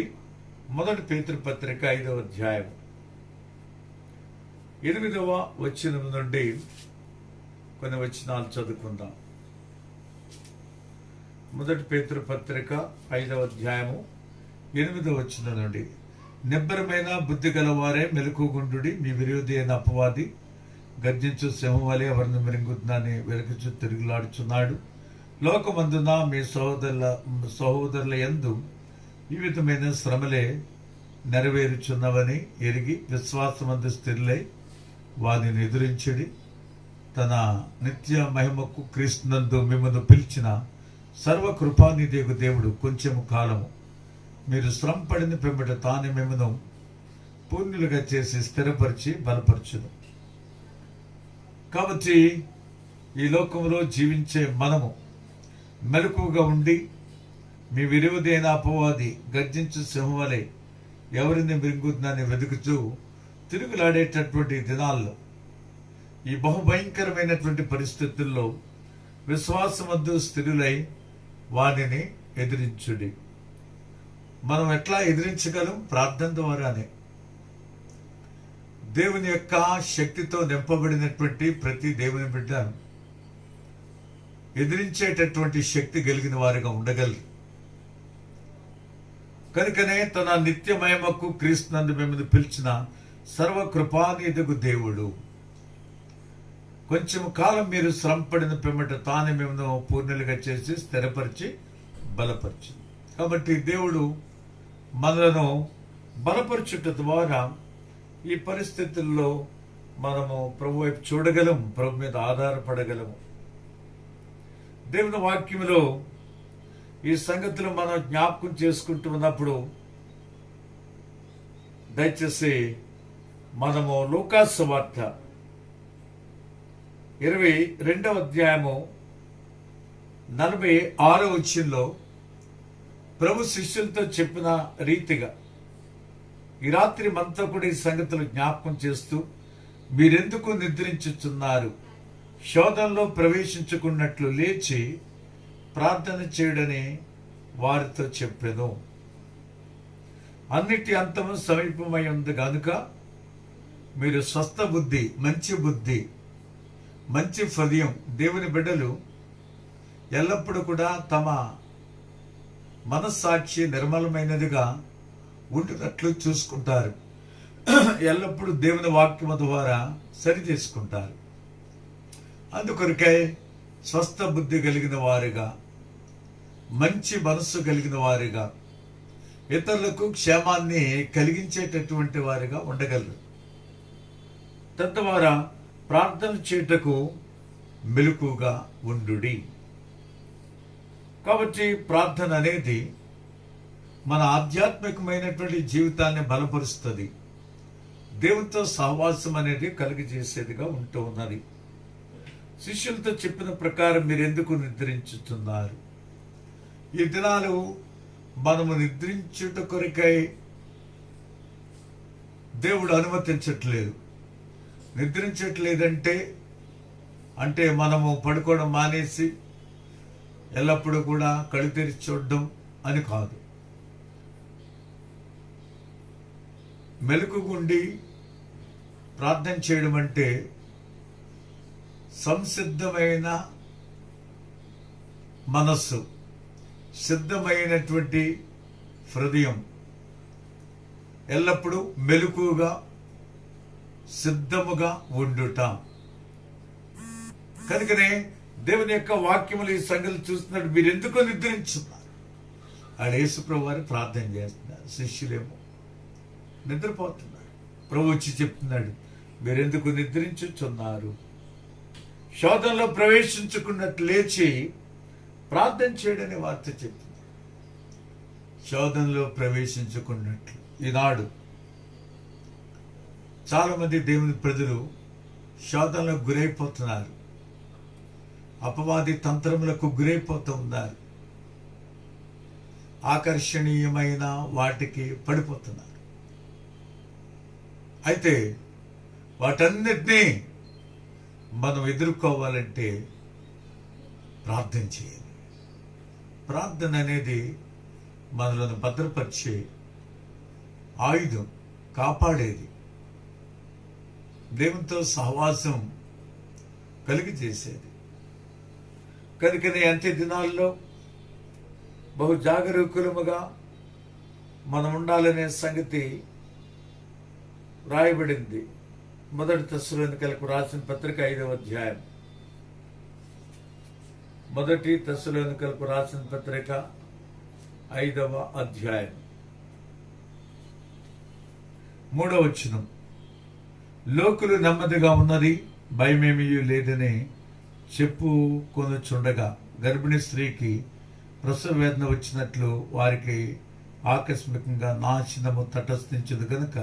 S1: 1 పేతురు పత్రిక 5వ అధ్యాయం 8వ వచనం నుండి కొన్ని వచనాలు చదువుకుందాం. 1 పేతురు పత్రిక 5వ అధ్యాయము 8వ వచనం నుండి, నిబ్బరమైన బుద్ధి గలవారే మెలకుగుండుడి, మీ విరోధి అయిన అపవాది గర్జించు సింహం వలె ఎవరిని మెరుగుతుందని వెలుగుచు తిరుగులాడుచున్నాడు. లోకమందున మీ సహోదరుల యందు ఈ విధమైన శ్రమలే నెరవేరుచున్నవని ఎరిగి విశ్వాసమందు స్థిరులై వారిని ఎదురించడి. తన నిత్య మహిమకు క్రీస్తునందు మిమ్మల్ని పిలిచిన సర్వకృపానిధియగు దేవుడు కొంచెము కాలము మీరు శ్రమ పడిన పిమ్మట తాను మిమ్మను పూర్ణులుగా చేసి స్థిరపరిచి బలపరచును. కాబట్టి ఈ లోకంలో జీవించే మనము మెలకుగా ఉండి, మీ విరోధి అయిన అపవాది గర్జించు సింహం వలె ఎవరిని మృంగుతుందని వెతుకుతూ తిరుగులాడేటటువంటి దినాల్లో, ఈ బహుభయంకరమైనటువంటి పరిస్థితుల్లో విశ్వాసమందు స్థిరులై వారిని ఎదిరించుడి. మనం ఎట్లా ఎదిరించగలం? ప్రార్థన ద్వారానే. దేవుని యొక్క శక్తితో నింపబడినటువంటి ప్రతి దేవుని బిడ్డ ఎదిరించేటటువంటి శక్తి కలిగిన వారిగా ఉండగలరు. కనుకనే తన నిత్య మహిమకు క్రీస్తునందు మిమ్మల్ని పిలిచిన సర్వకృపానిధియగు దేవుడు కొంచెం కాలం మీరు శ్రమ పడిన పిమ్మట తాను మిమ్మల్ని పూర్ణులుగా చేసి స్థిరపరిచి బలపరిచి. కాబట్టి దేవుడు మనలను బలపరచుట ద్వారా ఈ పరిస్థితుల్లో మనము ప్రభు వైపు చూడగలం, ప్రభు మీద ఆధారపడగలము. దేవుని వాక్యంలో ఈ సంగతులు మనం జ్ఞాపకం చేసుకుంటూ ఉన్నప్పుడు దయచేసి మనము లూకాసు వార్త 22వ అధ్యాయము 46వ వచనంలో ప్రభు శిష్యులతో చెప్పిన రీతిగా ఈ రాత్రి మనతో కూడా ఈ సంగతులు జ్ఞాపకం చేస్తూ, మీరెందుకు నిద్రించుచున్నారు, శోధనలో ప్రవేశించుకున్నట్లు లేచి ప్రార్థన చేయడని వారితో చెప్పెను. అన్నిటి అంతము సమీపమై ఉంది కనుక మీరు స్వస్థ బుద్ధి, మంచి హృదయం, దేవుని బిడ్డలు ఎల్లప్పుడూ కూడా తమ మనస్సాక్షి నిర్మలమైనదిగా ఉంటున్నట్లు చూసుకుంటారు. ఎల్లప్పుడూ దేవుని వాక్యము ద్వారా సరి చేసుకుంటారు. అందుకొరకై స్వస్థ బుద్ధి కలిగిన వారిగా, మంచి మనస్సు కలిగిన వారిగా, ఇతరులకు క్షేమాన్ని కలిగించేటటువంటి వారిగా ఉండగలరు. తద్వారా ప్రార్థన చేయుటకు మెలకుగా ఉండుడి. కాబట్టి ప్రార్థన అనేది మన ఆధ్యాత్మికమైనటువంటి జీవితాన్ని బలపరుస్తుంది. దేవునితో సహవాసం అనేది కలుగజేసేదిగా ఉంటూ ఉన్నది. శిష్యులతో చెప్పిన ప్రకారం మీరు ఎందుకు నిద్రించుతున్నారు? ఈ దినాలు మనము నిద్రించుట కొరకై దేవుడు అనుమతించట్లేదు. నిద్రించట్లేదంటే అంటే మనము పడుకోవడం మానేసి ఎల్లప్పుడూ కూడా కళ్ళు తెరిచి చూడడం అని కాదు. మెలకుగుండి ప్రార్థన చేయడం అంటే సంసిద్ధమైన మనస్సు, సిద్ధమైనటువంటి హృదయం, ఎల్లప్పుడూ మెలకుగా సిద్ధముగా ఉండుట. కనుకనే దేవుని యొక్క వాక్యములు ఈ సంగతులు చూస్తున్నాడు. మీరు ఎందుకో నిద్రించున్నారు? ఆడ యేసుప్రభు వారు ప్రార్థన చేస్తున్నారు, శిష్యులేమో నిద్రపోతున్నారు. ప్రభు వచ్చి చెప్తున్నాడు, మీరెందుకు నిద్రించుచున్నారు? శోధనలో ప్రవేశించుకున్నట్లు లేచి ప్రార్థన చేయడని వార్త చెప్తుంది. శోధనలో ప్రవేశించుకున్నట్లు ఈనాడు చాలా మంది దేవుని ప్రజలు శోధనలకు గురైపోతున్నారు. అపవాది తంత్రములకు గురైపోతూ ఉన్నారు. ఆకర్షణీయమైన వాటికి పడిపోతున్నారు. అయితే వాటన్నిటినీ మనం ఎదుర్కోవాలంటే ప్రార్థన చేయాలి. ప్రార్థన అనేది మనలను భద్రపరిచే ఆయుధం, కాపాడేది, దేవునితో సహవాసం కలిగజేసేది. కనుకనే అంత్య దినాల్లో బహు జాగరూకులముగా మనం ఉండాలనే సంగతి రాయబడింది. మొదటి తెస్సలోనికలకు రాసిన పత్రిక 5వ అధ్యాయం. మొదటి తెస్సలోనికలకు రాసిన పత్రిక 5వ అధ్యాయం 3వ వచనం. లోకులు నెమ్మదిగా ఉన్నది, భయమేమీ లేదని చెప్పుకొనుచుండగా గర్భిణీ స్త్రీకి ప్రసవ వేదన వచ్చినట్లు వారికి ఆకస్మికంగా నాశనము తటస్థించదు గనుక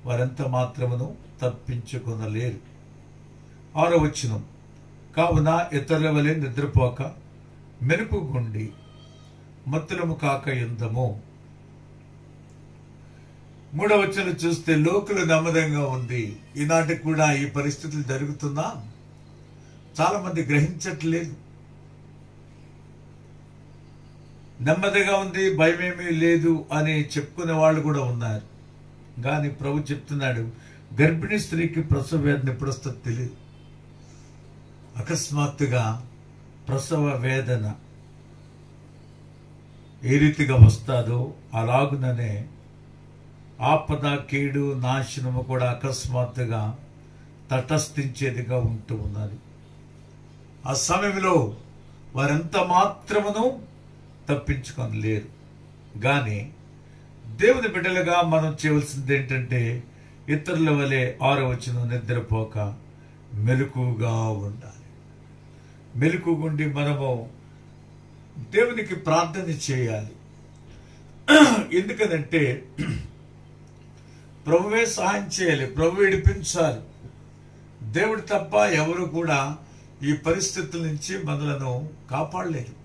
S1: వారెంత మాత్రమును తప్పించుకొనలేరు. 6వ వచనం. కావున ఇతరుల వలె నిద్రపోక మెలకుగుండి మత్తులము కాక యుందము. 3వ వచనం చూస్తే లోకులు నెమ్మదంగా ఉంది. ఈనాటికి కూడా ఈ పరిస్థితులు జరుగుతున్నా చాలా మంది గ్రహించట్లేదు. నెమ్మదిగా ఉంది, భయమేమీ లేదు అని చెప్పుకునే వాళ్ళు కూడా ఉన్నారు. కానీ ప్రభు చెప్తున్నాడు, గర్భిణీ స్త్రీకి ప్రసవ వేదన ఎప్పుడు వస్తుందో తెలియదు. అకస్మాత్తుగా ప్రసవ వేదన ఏ రీతిగా వస్తాదో అలాగుననే ఆపద, కీడు, నాశనము కూడా అకస్మాత్తుగా తటస్థించేదిగా ఉంటూ ఉన్నది. ఆ సమయంలో వారెంత మాత్రమును తప్పించుకొనలేరు. కానీ దేవుని బిడ్డలుగా మనం చేయవలసింది ఏంటంటే ఇతరుల వలె 6వ వచనం నిద్రపోక మెలకుగా ఉండాలి. మెలకుగుండి మనము దేవునికి ప్రార్థన చేయాలి. ఎందుకనంటే ప్రభువే సహాయం చేయాలి, ప్రభు విడిపించాలి. దేవుడు తప్ప ఎవరు కూడా ఈ పరిస్థితుల నుంచి మనలను కాపాడలేరు.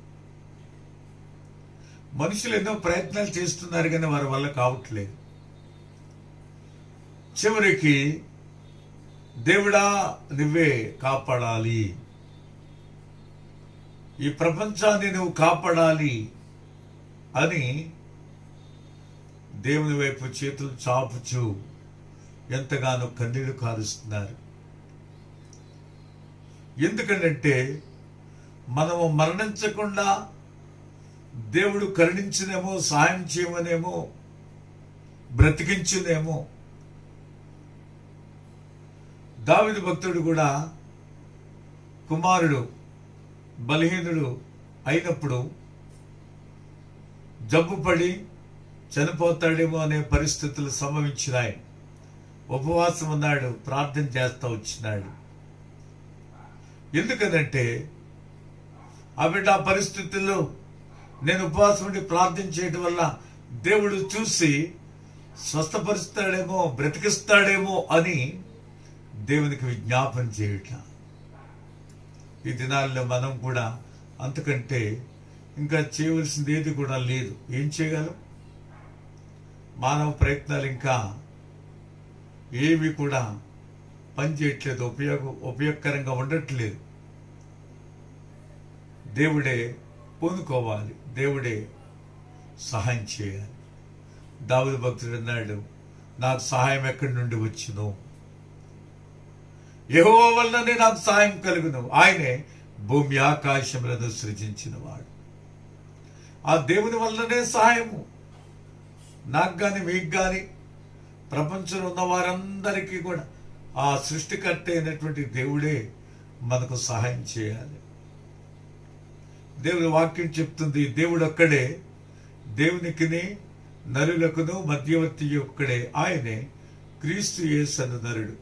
S1: మనుషులు ఎన్నో ప్రయత్నాలు చేస్తున్నారు కానీ వారి వల్ల కావట్లేదు. చివరికి దేవుడా నువ్వే కాపాడాలి, ఈ ప్రపంచాన్ని నువ్వు కాపాడాలి అని దేవుని వైపు చేతులు చాపుచు ఎంతగానో కన్నీళ్లు కారుస్తున్నారు. ఎందుకంటే మనము మరణించకుండా దేవుడు కరుణించినేమో, సహాయం చేయమనేమో, బ్రతికించునేమో. దావీదు భక్తుడు కూడా కుమారుడు బలహీనుడు అయినప్పుడు జబ్బుపడి చనిపోతాడేమో అనే పరిస్థితులు సంభవించినాయి. ఉపవాసం ఉన్నాడు, ప్రార్థన చేస్తూ వచ్చినాడు. ఎందుకనంటే ఆ బిడ్డ ఆ పరిస్థితుల్లో నేను ఉపవాసం ఉండి ప్రార్థన చేయడం వల్ల దేవుడు చూసి స్వస్థపరుస్తాడేమో, బ్రతికిస్తాడేమో అని దేవునికి విజ్ఞాపన చేయటం. ఈ దినాల్లో మనం కూడా అంతకంటే ఇంకా చేయవలసింది ఏది కూడా లేదు. ఏం చేయగలం? మానవ ప్రయత్నాలు ఇంకా ఏవి కూడా పనిచేయట్లేదు, ఉపయోగకరంగా ఉండట్లేదు. దేవుడే పూనుకోవాలి, దేవుడే సహాయం చేయాలి. దావీదు భక్తుడు అన్నాడు, నాకు సహాయం ఎక్కడి నుండి వచ్చును? యెహోవా వల్లనే నాకు సహాయం కలుగును. ఆయనే భూమి ఆకాశములను సృజించిన వాడు. ఆ దేవుని వల్లనే సహాయము నాకు కానీ మీకు కానీ ప్రపంచంలో ఉన్న వారందరికీ కూడా ఆ సృష్టికర్త అయినటువంటి దేవుడే మనకు సహాయం చేయాలి. దేవుని వాక్యం చెప్తుంది, దేవుడు ఒక్కడే, దేవునికిని నరులకును మధ్యవర్తి ఒక్కడే, ఆయనే క్రీస్తు యేసు అను నరుడు.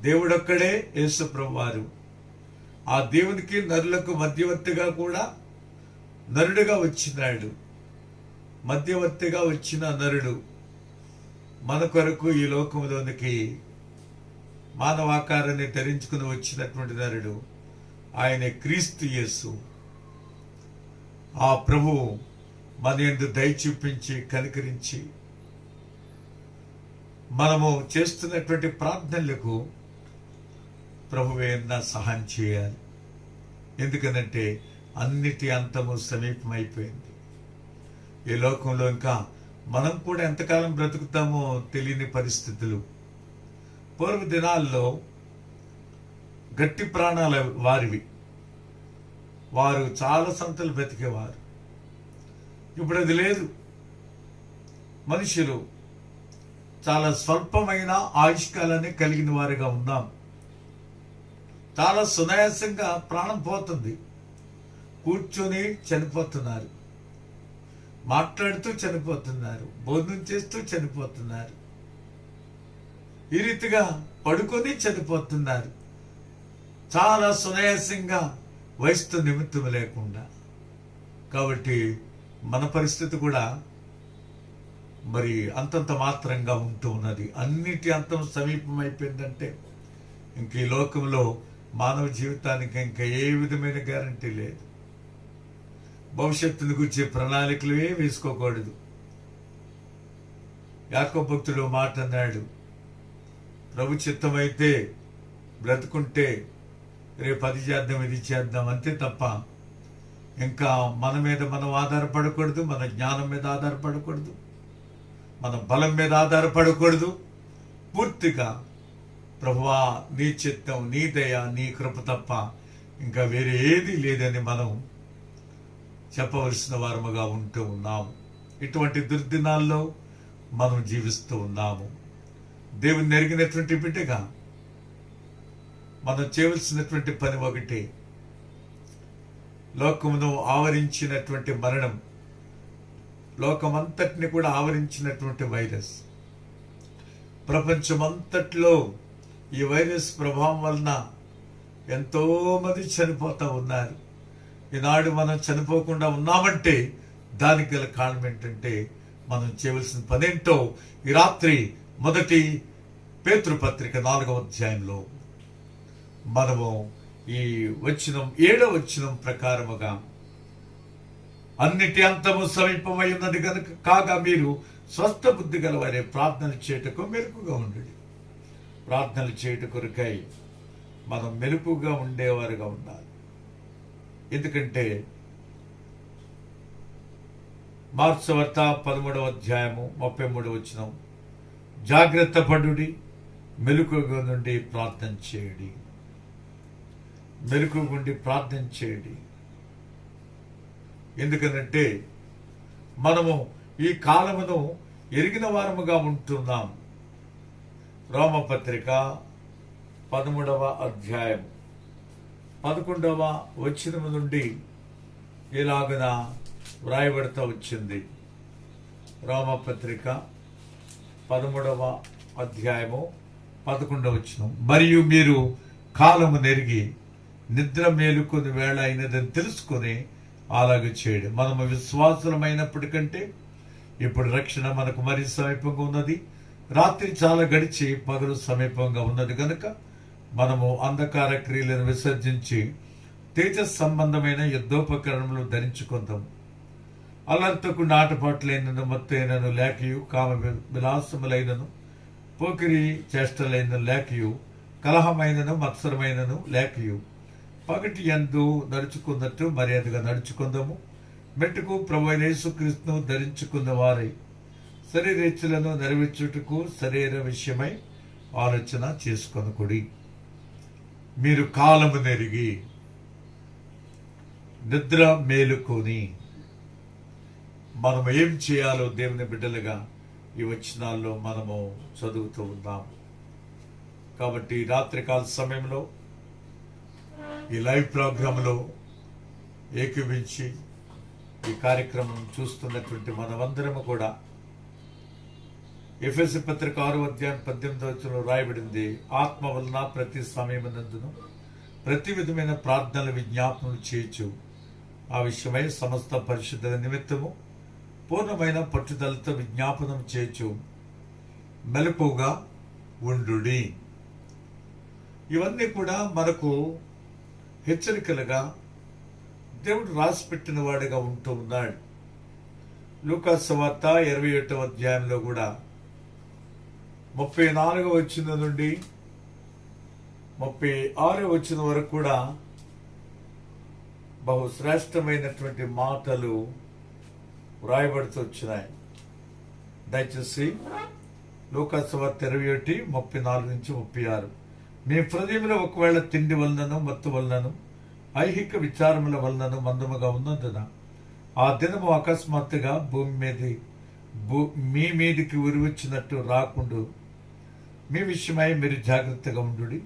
S1: దేవుడొక్కడే యేసు ప్రభువారు. ఆ దేవునికి నరులకు మధ్యవర్తిగా కూడా నరుడుగా వచ్చినాడు. మధ్యవర్తిగా వచ్చిన నరుడు మన కొరకు ఈ లోకంలోనికి మానవాకారాన్ని ధరించుకుని వచ్చినటువంటి నరుడు ఆయన క్రీస్తు యేసు. ఆ ప్రభువు మన యందు దయ చూపించి కనికరించి మనము చేస్తున్నటువంటి ప్రార్థనలకు ప్రభువే సహాయం చేయాలి. ఎందుకనంటే అన్నిటి అంతము సమీపమైపోయింది. ఈ లోకంలో ఇంకా మనం కూడా ఎంతకాలం బ్రతుకుతామో తెలియని పరిస్థితులు. పూర్వ దినాల్లో గట్టి ప్రాణాల వారివి, వారు చాలా సంతలు బ్రతికేవారు. ఇప్పుడు అది లేదు. మనుషులు చాలా స్వల్పమైన ఆయుష్కాలాన్ని కలిగిన వారిగా ఉన్నాం. చాలా సునాయాసంగా ప్రాణం పోతుంది. కూర్చొని చనిపోతున్నారు, మాట్లాడుతూ చనిపోతున్నారు, భోజనం చేస్తూ చనిపోతున్నారు, ఈ రీతిగా పడుకొని చనిపోతున్నారు. చాలా సునాయాసంగా వయసుతో నిమిత్తం లేకుండా. కాబట్టి మన పరిస్థితి కూడా మరి అంతంత మాత్రంగా ఉంటూ ఉన్నది. అన్నిటి అంతం సమీపం అయిపోయిందంటే ఇంక ఈ లోకంలో మానవ జీవితానికి ఇంకా ఏ విధమైన గ్యారంటీ లేదు. భవిష్యత్తును గురించే ప్రణాళికలు వేసుకోకూడదు. యాకోబు భక్తుడు మాట అన్నాడు, ప్రభు చిత్తమైతే బ్రతుకుంటే రేపు అది చేద్దాం ఇది చేద్దాం అంతే తప్ప ఇంకా మన మీద మనం ఆధారపడకూడదు, మన జ్ఞానం మీద ఆధారపడకూడదు, మన బలం మీద ఆధారపడకూడదు. పూర్తిగా ప్రభువా నీ చిత్తం, నీ దయ, నీ కృప తప్ప ఇంకా వేరే ఏది లేదని మనం చెప్పవలసిన వారముగా ఉంటూ ఉన్నాము. ఇటువంటి దుర్దినాల్లో మనం జీవిస్తూ ఉన్నాము. దేవుని ఎరిగినటువంటి బిడ్డగా మనం చేయవలసినటువంటి పని ఒకటి, లోకమును ఆవరించినటువంటి మరణం, లోకమంతటిని కూడా ఆవరించినటువంటి వైరస్, ప్రపంచమంతట్లో ఈ వైరస్ ప్రభావం వలన ఎంతో మంది చనిపోతూ ఉన్నారు. ఈనాడు మనం చనిపోకుండా ఉన్నామంటే దానికి గల కారణం ఏంటంటే మనం చేయవలసిన పనేంటో ఈ రాత్రి 1 పేతురు పత్రిక 4వ అధ్యాయంలో మనము ఈ 7వ వచనం ప్రకారముగా అన్నిటి అంతము సమీపమై ఉన్నది కనుక కాగా మీరు స్వస్థ బుద్ధి గలవారే ప్రార్థనలు చేయుటకు మెలకుగా ఉండండి. ప్రార్థనలు చేయుట కొరకై మనం మెలకుగా ఉండేవారుగా ఉండాలి. ఎందుకంటే మార్క్స్ వార్త 13వ అధ్యాయము 33వ వచనం, జాగ్రత్త పడుడి, మెలకుగా నుండి ప్రార్థన చేయుడి. మెలకుగా ఉండి ప్రార్థన చేయుడి. ఎందుకనంటే మనము ఈ కాలమును ఎరిగిన వారముగా ఉంటున్నాం. రోమపత్రిక 13వ అధ్యాయం 11వ వచనం నుండి ఇలాగున వ్రాయబడతా వచ్చింది. రోమపత్రిక 13వ అధ్యాయము 11వ వచనం. మరియు మీరు కాలము నెరిగి నిద్ర మేలుకొని వేళ అయినదని తెలుసుకొని అలాగే చేయడం. మనము విశ్వాసులమైనప్పటికంటే ఇప్పుడు రక్షణ మనకు మరీ సమీపంగా ఉన్నది. రాత్రి చాలా గడిచి పగలు సమీపంగా ఉన్నది కనుక మనము అంధకార క్రియలను విసర్జించి తేజ సంబంధమైన యుద్ధోపకరణములు ధరించుకుందాం. అల్లర్తకు నాటపాట్లైనను మత్తైనను లేకయు కామ విలాసములైనను పోకిరి చేష్టలైన లేకయు కలహమైనను మత్సరమైనను లేకయు పగటి యందు నడుచుకున్నట్టు మర్యాదగా నడుచుకుందాము. మెట్టుకు ప్రభువైన యేసుక్రీస్తును ధరించుకున్న వారై శరీరేచ్ఛలను నెరవేర్చుటకు శరీర విషయమై ఆలోచన చేసుకొనకుడి. మీరు కాలము నెరిగి నిద్ర మేలుకొని. మనము ఏం చేయాలో దేవుని బిడ్డలుగా ఈ వచనాల్లో మనము చదువుతూ ఉన్నాం. కాబట్టి రాత్రికాల సమయంలో ఈ లైవ్ ప్రోగ్రాంలో ఏకీవించి ఈ కార్యక్రమం చూస్తున్నటువంటి మనమందరము కూడా ఎఫెసీ పత్రిక 6వ అధ్యాయం 18వ వచనంలో రాయబడింది, ఆత్మ వలన ప్రతి సమయమునందును ప్రతి విధమైన ప్రార్థనల విజ్ఞాపనలు చేయొచ్చు. ఆ విషయమై సమస్త పరిశుద్ధుల నిమిత్తము పూర్ణమైన పట్టుదలతో విజ్ఞాపనం చేయొచ్చు. మెలకుగా ఉండుడి. ఇవన్నీ కూడా మనకు హెచ్చరికలుగా దేవుడు రాసిపెట్టిన వాడిగా ఉంటూ ఉన్నాడు. లూకాసు సువార్త 21వ అధ్యాయంలో కూడా 34వ వచనం నుండి 36వ వచనం వరకు కూడా బహు శ్రేష్టమైనటువంటి మాటలు వ్రాయబడుతూ వచ్చినాయి. దయచేసి లూకాసు సువార్త 21, 34 నుంచి 36. మీ హృదయంలో ఒకవేళ తిండి వలనను మత్తు వలనను ఐహిక విచారముల వలనను మందముగా ఉన్నందున ఆ దినము అకస్మాత్తుగా మీ మీదికి ఉరివచ్చినట్టు రాకుండు. మీ విషయమై మీరు జాగ్రత్తగా ఉండు.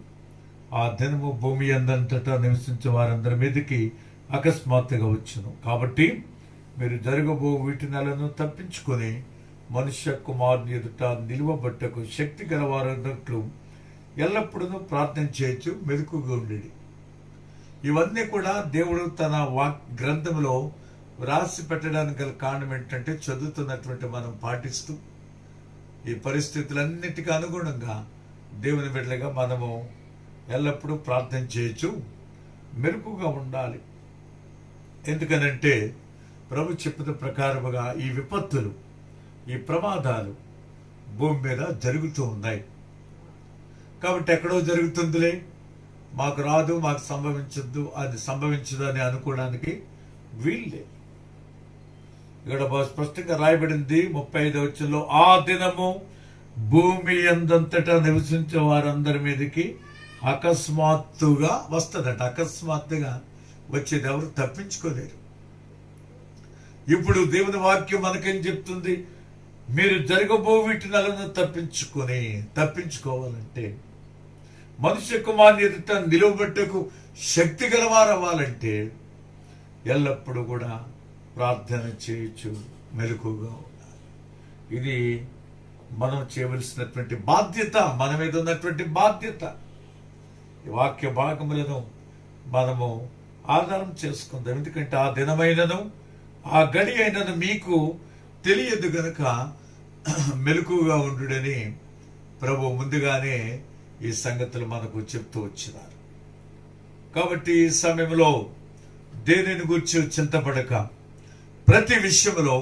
S1: ఆ దినము భూమి అందంతటా నివసించే వారందరి మీదకి అకస్మాత్తుగా వచ్చును. కాబట్టి మీరు జరగబో వీటి నెలను తప్పించుకొని మనుష్య కుమారుని ఎదుట నిలువబట్టకు శక్తి గలవారన్నట్లు ఎల్లప్పుడూ ప్రార్థన చేయొచ్చు, మెలకుగా ఉండేది. ఇవన్నీ కూడా దేవుడు తన గ్రంథంలో రాసి పెట్టడానికి గల కారణం ఏంటంటే చదువుతున్నటువంటి మనం పాటిస్తూ ఈ పరిస్థితులన్నిటికీ అనుగుణంగా దేవుని బిడ్డలుగా మనము ఎల్లప్పుడూ ప్రార్థన చేయొచ్చు, మెలకుగా ఉండాలి. ఎందుకనంటే ప్రభు చెప్పిన ప్రకారముగా ఈ విపత్తులు, ఈ ప్రమాదాలు భూమి మీద జరుగుతూ ఉన్నాయి. కాబట్టి ఎక్కడో జరుగుతుందిలే, మాకు రాదు, మాకు సంభవించద్దు, అది సంభవించదు అని అనుకోవడానికి వీళ్ళే. ఇక్కడ స్పష్టంగా రాయబడింది 35వ వచనంలో, ఆ దినము భూమి అందంతటా నివసించే వారందరి మీదకి అకస్మాత్తుగా వస్తుందట. అకస్మాత్తుగా వచ్చేది ఎవరు తప్పించుకోలేరు. ఇప్పుడు దేవుని వాక్యం మనకేం చెప్తుంది? మీరు జరగబో వీటి నెలను తప్పించుకోవాలంటే మనుష్య కుమారుని ఎదుట నిలువబెట్టకు శక్తి గలవారవ్వాలంటే ఎల్లప్పుడూ కూడా ప్రార్థన చేయొచ్చు, మెలకుగా ఉండాలి. ఇది మనం చేయవలసినటువంటి బాధ్యత, మన మీద ఉన్నటువంటి బాధ్యత. ఈ వాక్య భాగములను మనము ఆధారం చేసుకుందాం. ఎందుకంటే ఆ దినమైనను ఆ గడి అయినను మీకు తెలియదు గనుక మెలకుగా ఉండుడని ప్రభు ముందుగానే ఈ సంగతులు మనకు చెప్తూ వచ్చినారు. కాబట్టి ఈ సమయంలో దేనిని గురించి చింతపడక ప్రతి విషయంలో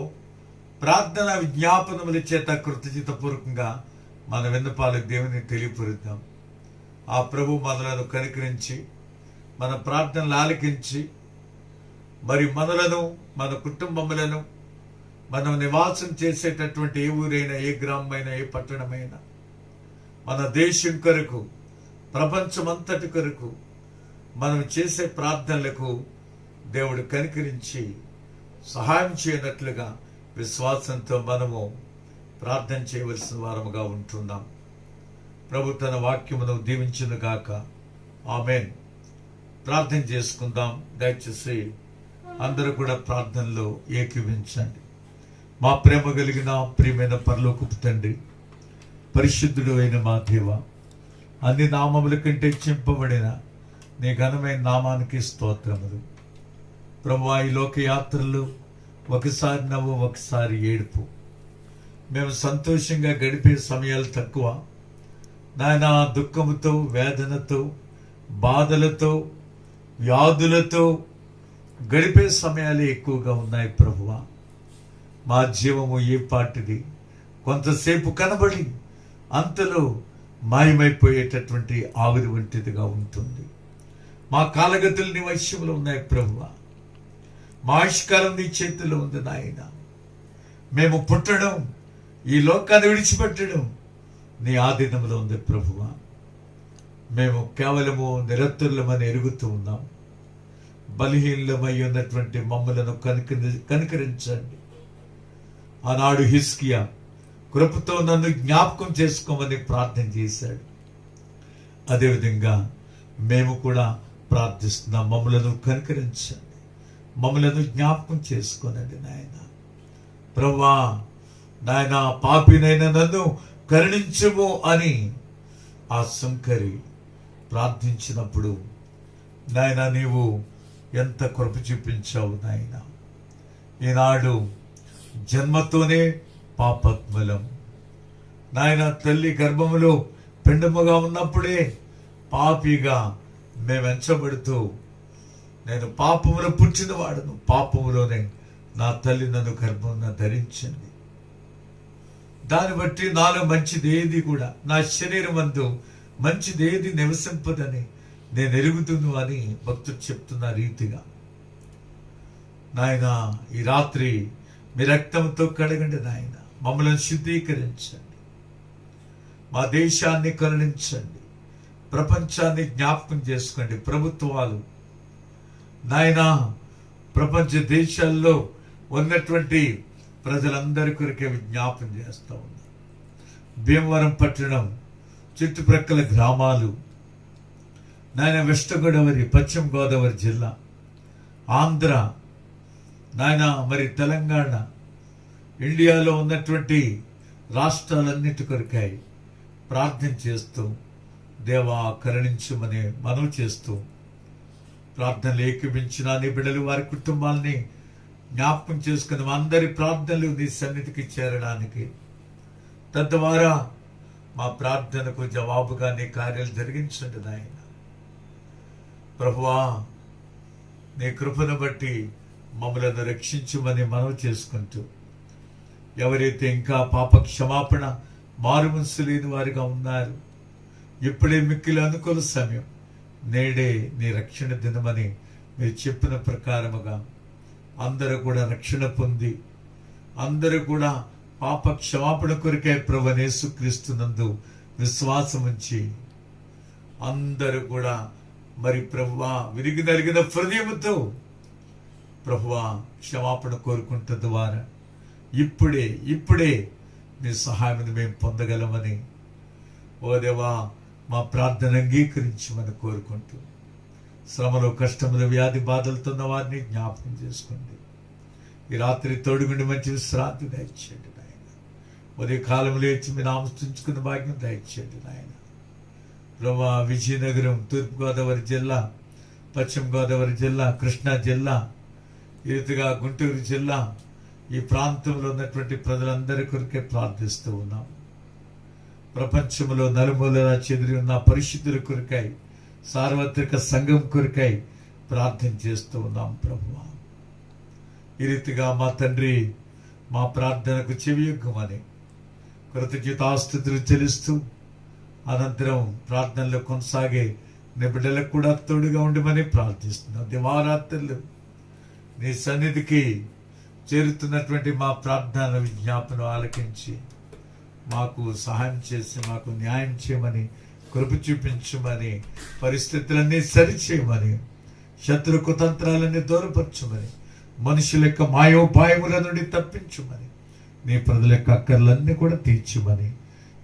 S1: ప్రార్థన విజ్ఞాపనముల చేత కృతజ్ఞతాపూర్వకంగా మన విన్నపాలకు దేవుని తెలియపరుద్దాం. ఆ ప్రభు మనలను కనికరించి మన ప్రార్థనలు ఆలకించి మరి మనలను, మన కుటుంబములను, మనం నివాసం చేసేటటువంటి ఏ ఊరైనా, ఏ గ్రామమైనా, ఏ పట్టణమైనా, మన దేశం కొరకు, ప్రపంచమంతటి కొరకు మనం చేసే ప్రార్థనలకు దేవుడు కనికరించి సహాయం చేయనట్లుగా విశ్వాసంతో మనము ప్రార్థన చేయవలసిన వారముగా ఉంటున్నాం. ప్రభు తన వాక్యమును దీవించును గాక. ఆమేన్. ప్రార్థన చేసుకుందాం. దయచేసి అందరూ కూడా ప్రార్థనలో ఏకీవించండి. మా ప్రేమ కలిగిన ప్రియమైన పరలోకపు తండ్రి, పరిశుద్ధుడు అయిన మా దేవ, అన్ని నామముల కంటే చింపబడిన నీ ఘనమైన నామానికి స్తోత్రములు. ప్రభువా, ఈ లోకయాత్రలు ఒకసారి నవ్వు, ఒకసారి ఏడుపు. మేము సంతోషంగా గడిపే సమయాలు తక్కువ నాయన. దుఃఖముతో, వేదనతో, బాధలతో, వ్యాధులతో గడిపే సమయాలు ఎక్కువగా ఉన్నాయి ప్రభువా. మా జీవము ఏ పాటిది, కొంతసేపు కనబడి అంతలో మాయమైపోయేటటువంటి ఆవిరి వంటిదిగా ఉంటుంది. మా కాలగతులు నీ వశ్యంలో ఉన్నాయి ప్రభువా. మా ఆయుష్కాలం నీ చేతిలో ఉంది నాయన. మేము పుట్టడం, ఈ లోకాన్ని విడిచిపెట్టడం నీ ఆధీనంలో ఉంది ప్రభువా. మేము కేవలము నిరతులమని ఎరుగుతూ ఉన్నాం. బలహీనమై ఉన్నటువంటి మమ్మలను కనికరించండి. ఆనాడు హిజ్కియా కృపతో నన్ను జ్ఞాపకం చేసుకోమని ప్రార్థన చేశాడు. అదేవిధంగా మేము కూడా ప్రార్థిస్తున్నాం. మమ్మలను కనికరించండి, మమ్మలను జ్ఞాపకం చేసుకోనండి నాయన. ప్రభువా నాయన, పాపినైన నన్ను కరుణించుము అని ఆ శంకరి ప్రార్థించినప్పుడు నాయన నీవు ఎంత కృప చూపించావు నాయన. ఈనాడు జన్మతోనే పాపాత్ములం నాయన. తల్లి గర్భములో పిండముగా ఉన్నప్పుడే పాపిగా మేము ఎంచబడుతూ, నేను పాపములో పుట్టిన వాడును, పాపములోనే నా తల్లి నన్ను గర్భమున ధరించింది. దాన్ని బట్టి నాలో మంచిది ఏది కూడా, నా శరీరం అందు మంచిది ఏది నివసింపదని నేను ఎరుగుతును అని భక్తుడు చెప్తున్న రీతిగా నాయన, ఈ రాత్రి మీ రక్తంతో కడగండి నాయన. మమ్మల్ని శుద్ధీకరించండి, మా దేశాన్ని కరుణించండి, ప్రపంచాన్ని జ్ఞాపకం చేసుకోండి. ప్రభుత్వాలు నాయన, ప్రపంచ దేశాల్లో ఉన్నటువంటి ప్రజలందరి కొరకే విజ్ఞాపం చేస్తూ ఉన్నారు. భీమవరం పట్టణం, చుట్టుప్రక్కల గ్రామాలు నాయన, వెస్ట్ గోదావరి, పశ్చిమ గోదావరి జిల్లా, ఆంధ్ర నాయన, మరి తెలంగాణ, ఇండియాలో ఉన్నటువంటి రాష్ట్రాలన్నిటి కొరకై ప్రార్థన చేస్తూ దేవా కరుణించమని మనవి చేస్తూ ప్రార్థనలు ఏకీపించిన నీ బిడ్డలు వారి కుటుంబాలని జ్ఞాపకం చేసుకుని అందరి ప్రార్థనలు నీ సన్నిధికి చేరడానికి, తద్వారా మా ప్రార్థనకు జవాబుగా నీ కార్యాలు జరిగించండి నాయన. ప్రభువా, నీ కృపను బట్టి మమ్మలను రక్షించమని మనవి చేసుకుంటూ, ఎవరైతే ఇంకా పాప క్షమాపణ మారుమనసు లేని వారిగా ఉన్నారు, ఇప్పుడే మిక్కిలి అనుకూల సమయం, నేడే నీ రక్షణ దినమని మీరు చెప్పిన ప్రకారముగా అందరూ కూడా రక్షణ పొంది, అందరూ కూడా పాప క్షమాపణ కొరకే ప్రభువైన యేసుక్రీస్తునందు విశ్వాసం ఉంచి అందరూ కూడా మరి ప్రభువా విరిగి నలిగిన హృదయముతో ప్రభువా క్షమాపణ కోరుకుంట ద్వారా ఇప్పుడే మీ సహాయం మేము పొందగలమని ఓ దేవా మా ప్రార్థన అంగీకరించమని కోరుకుంటూ, శ్రమలో, కష్టములు, వ్యాధి బాధలతో ఉన్న వారిని జ్ఞాపకం చేసుకోండి. ఈ రాత్రి తోడుగుండి మంచి విశ్రాంతి దయచేయండి నాయన. ఉదయ కాలం లేచి మీ నామస్తుంచుకున్న భాగ్యం దయచేయండి నాయన. ప్రభా, విజయనగరం, తూర్పుగోదావరి జిల్లా, పశ్చిమ గోదావరి జిల్లా, కృష్ణా జిల్లా, ఈ రీతిగా గుంటూరు జిల్లా, ఈ ప్రాంతంలో ఉన్నటువంటి ప్రజలందరి కొరకే ప్రార్థిస్తూ ఉన్నాం. ప్రపంచంలో నలుమూలలా చెదిరి ఉన్న పరిశుద్ధుల కొరకై, సార్వత్రిక సంఘం కొరకై ప్రార్థన చేస్తూ ఉన్నాం ప్రభువా. ఈ రీతిగా మా తండ్రి మా ప్రార్థనకు చెవియొగ్గమని కృతజ్ఞతాస్తుతులు చెల్లిస్తూ అనంతరం ప్రార్థనలో కొనసాగే నీ బిడ్డలకు కూడా తోడుగా ఉండమని ప్రార్థిస్తున్నాం. దివారాత్రులు నీ సన్నిధికి చేరుతున్నటువంటి మా ప్రార్థన విజ్ఞాపన ఆలకించి మాకు సహాయం చేసి మాకు న్యాయం చేయమని, కృప చూపించమని, పరిస్థితులన్నీ సరిచేయమని, శత్రు కుతంత్రాలన్నీ దూరపరచమని, మనుషుల యొక్క మాయోపాయముల నుండి తప్పించమని, నీ ప్రజల యొక్క అక్కర్లన్నీ కూడా తీర్చమని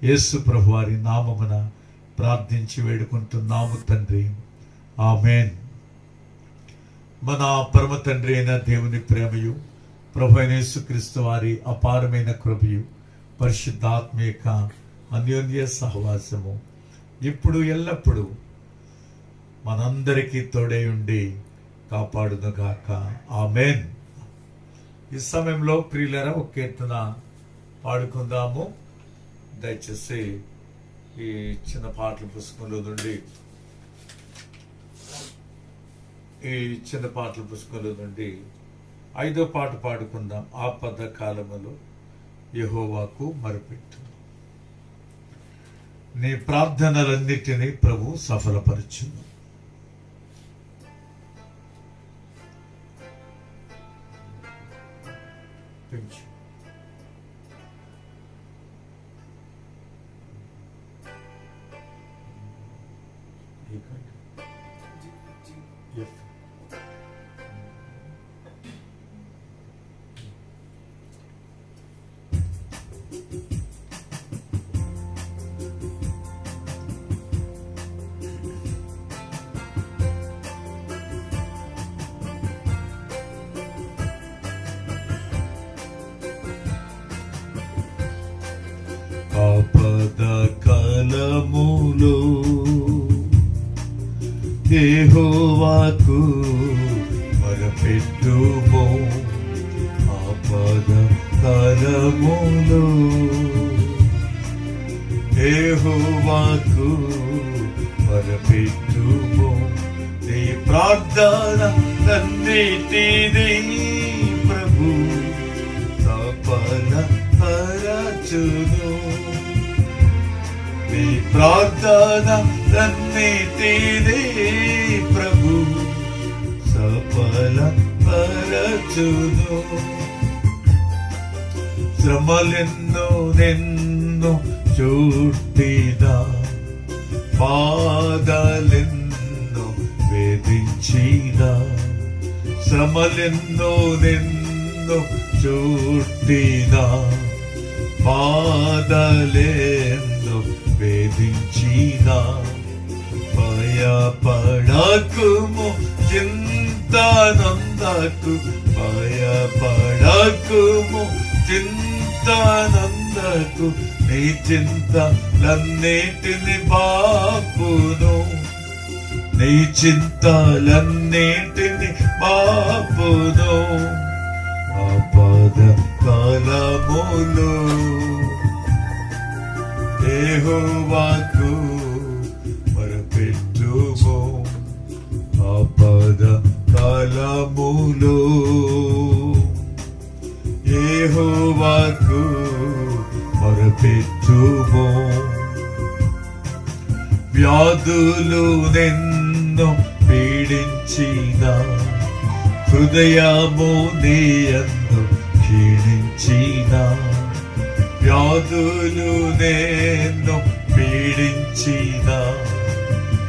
S1: యేసు ప్రభువారి నామమున ప్రార్థించి వేడుకుంటున్నాము తండ్రి. ఆమేన్. మన పరమ తండ్రి అయిన దేవుని ప్రేమయు, ప్రభువైన యేసుక్రీస్తు వారి అపారమైన కృపయు పరిశుద్ధాత్మ యొక్క అన్యోన్య సహవాసము ఇప్పుడు ఎల్లప్పుడూ మనందరికీ తోడై ఉండి కాపాడునుగాక. ఆమేన్. ఈ సమయంలో ప్రియులారా ఒక కీర్తన పాడుకుందాము. దయచేసి ఈ చిన్న పాటల పుస్తకంలో నుండి ఐదో పాట పాడుకుందాం. ఆపద కాలములో యెహోవాకు మొరపెట్టు. నీ ప్రార్థనలన్నిటినీ ప్రభు సఫలపరచును. ఆపద కాలములో యెహోవాకు మొరపెట్టుము. ఆపద కాలములో యెహోవాకు మొరపెట్టుము. నీ ప్రార్థనలన్నిటినీ ప్రభు సఫలపరచును. నీ ప్రార్థనలన్నిటినీ ప్రభు సఫలపరచును. శ్రమలెన్నో నిన్ను చుట్టినా, బాధలెన్నో వేధించినా, శ్రమలెన్నో నిన్ను చుట్టినా, బాధలెన్నో వేధించినా, భయపడకుము, చింతనందకు, భయపడకుము, చింతనందకు. నీ చింతలన్నిటిని బాపును, నీ చింతలన్నిటిని బాపును. ఆపద కాలములో యెహోవాకు మొరపెట్టుము. ఆపద కాలములో యెహోవాకు మొరపెట్టుము. వ్యాధులు నిన్ను పీడించిన, హృదయము నీయందు క్షీణించిన, వ్యాధులు నిన్ను పీడించిన,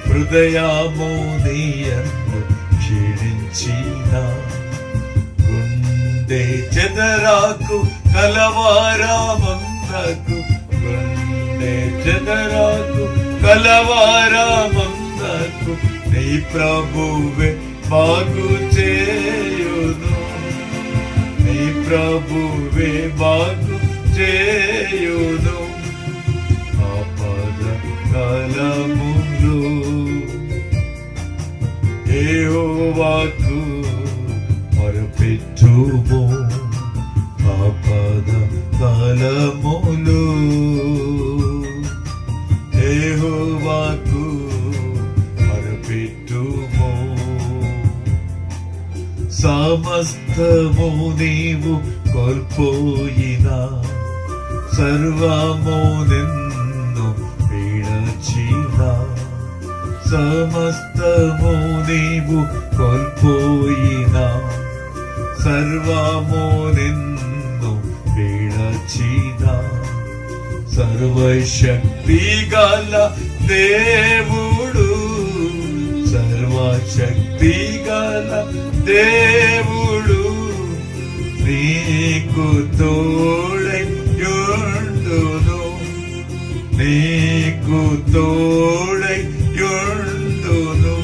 S1: హృదయము నీయందు క్షీణించిన, గుండె చెదరాకు కలవారమందకు, గుండె చెదరాకు కలవారమందకు. నీ ప్రభువే బాగు చేయును, నీ ప్రభువే బాగు చేయును. ఆపద కాలములో యెహోవాకు మొరపెట్టుము. ఆపద కాలములో యెహోవాకు మొరపెట్టుము. సమస్తము నీవు కోల్పోయినా, సర్వము నిన్ను విడచినా, సమస్తము నీవు కోల్పోయినా, సర్వము నిన్ను విడచినా, సర్వశక్తి గల దేవుడు, సర్వశక్తి గల దేవుడు నీకు తోడై యుండును, నీకు తోడై యుండును.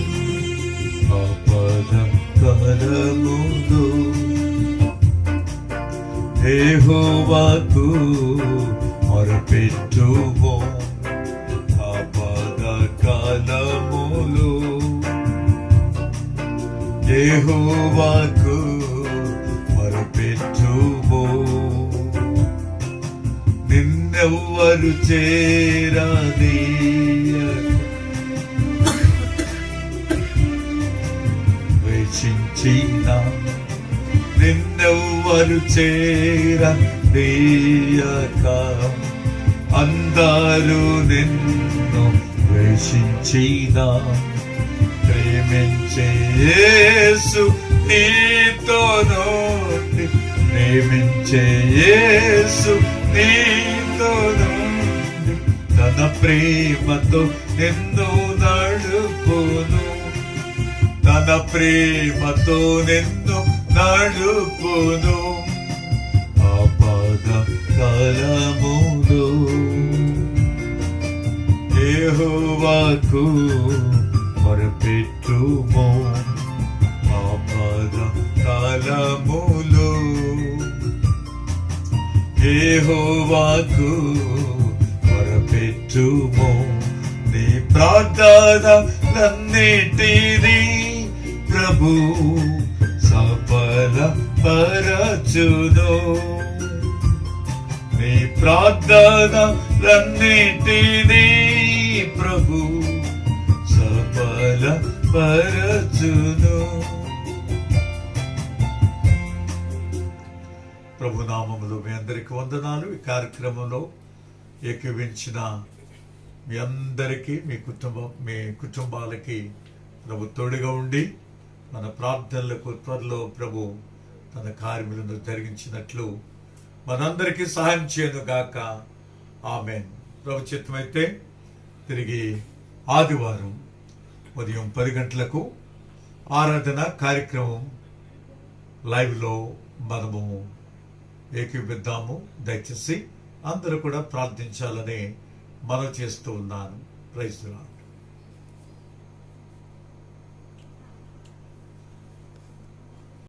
S1: ఆపద కాలములో యెహోవాకు మొరపెట్టుము ఆపద కాలములో. యెహోవాకు మొరపెట్టుము నిన్నెవ్వరు చేరనీయక వేచించిన నిన్నెవ్వరు చేరనీయక అందరూ నిన్ను వేషించిన ప్రేమించే యేసు నీతో నుండి ప్రేమించే యేసు నీతో నుండి తన ప్రేమతో నిన్ను నడుపును తన ప్రేమతో నిన్ను నడుపును ఆపద కాలములో. యెహోవాకు మొరపెట్టుము ఆపద కాలములో. యెహోవాకు మొరపెట్టుము నీ ప్రార్థనలన్నిటినీ ప్రభు సఫలపరచును నీ ప్రార్థనలన్నిటినీ ప్రభు సఫలపరచును. ప్రభు నామములో మీ అందరికీ వందనాలు. ఈ కార్యక్రమంలో ఏకీవించిన మీ అందరికీ మీ కుటుంబాలకి ప్రభు తోడుగా ఉండి మన ప్రార్థనలకు త్వరలో ప్రభు తన కార్యములను జరిగించినట్లు మనందరికీ సహాయం చేయను గాక. ఆమేన్. ప్రభు చిత్తమైతే తిరిగి ఆదివారం ఉదయం 10 గంటలకు ఆరాధన కార్యక్రమం లైవ్లో మనము ఏకీవిద్దాము. దయచేసి అందరూ కూడా ప్రార్థించాలని మనవి చేస్తూ ఉన్నాను. Praise the lord.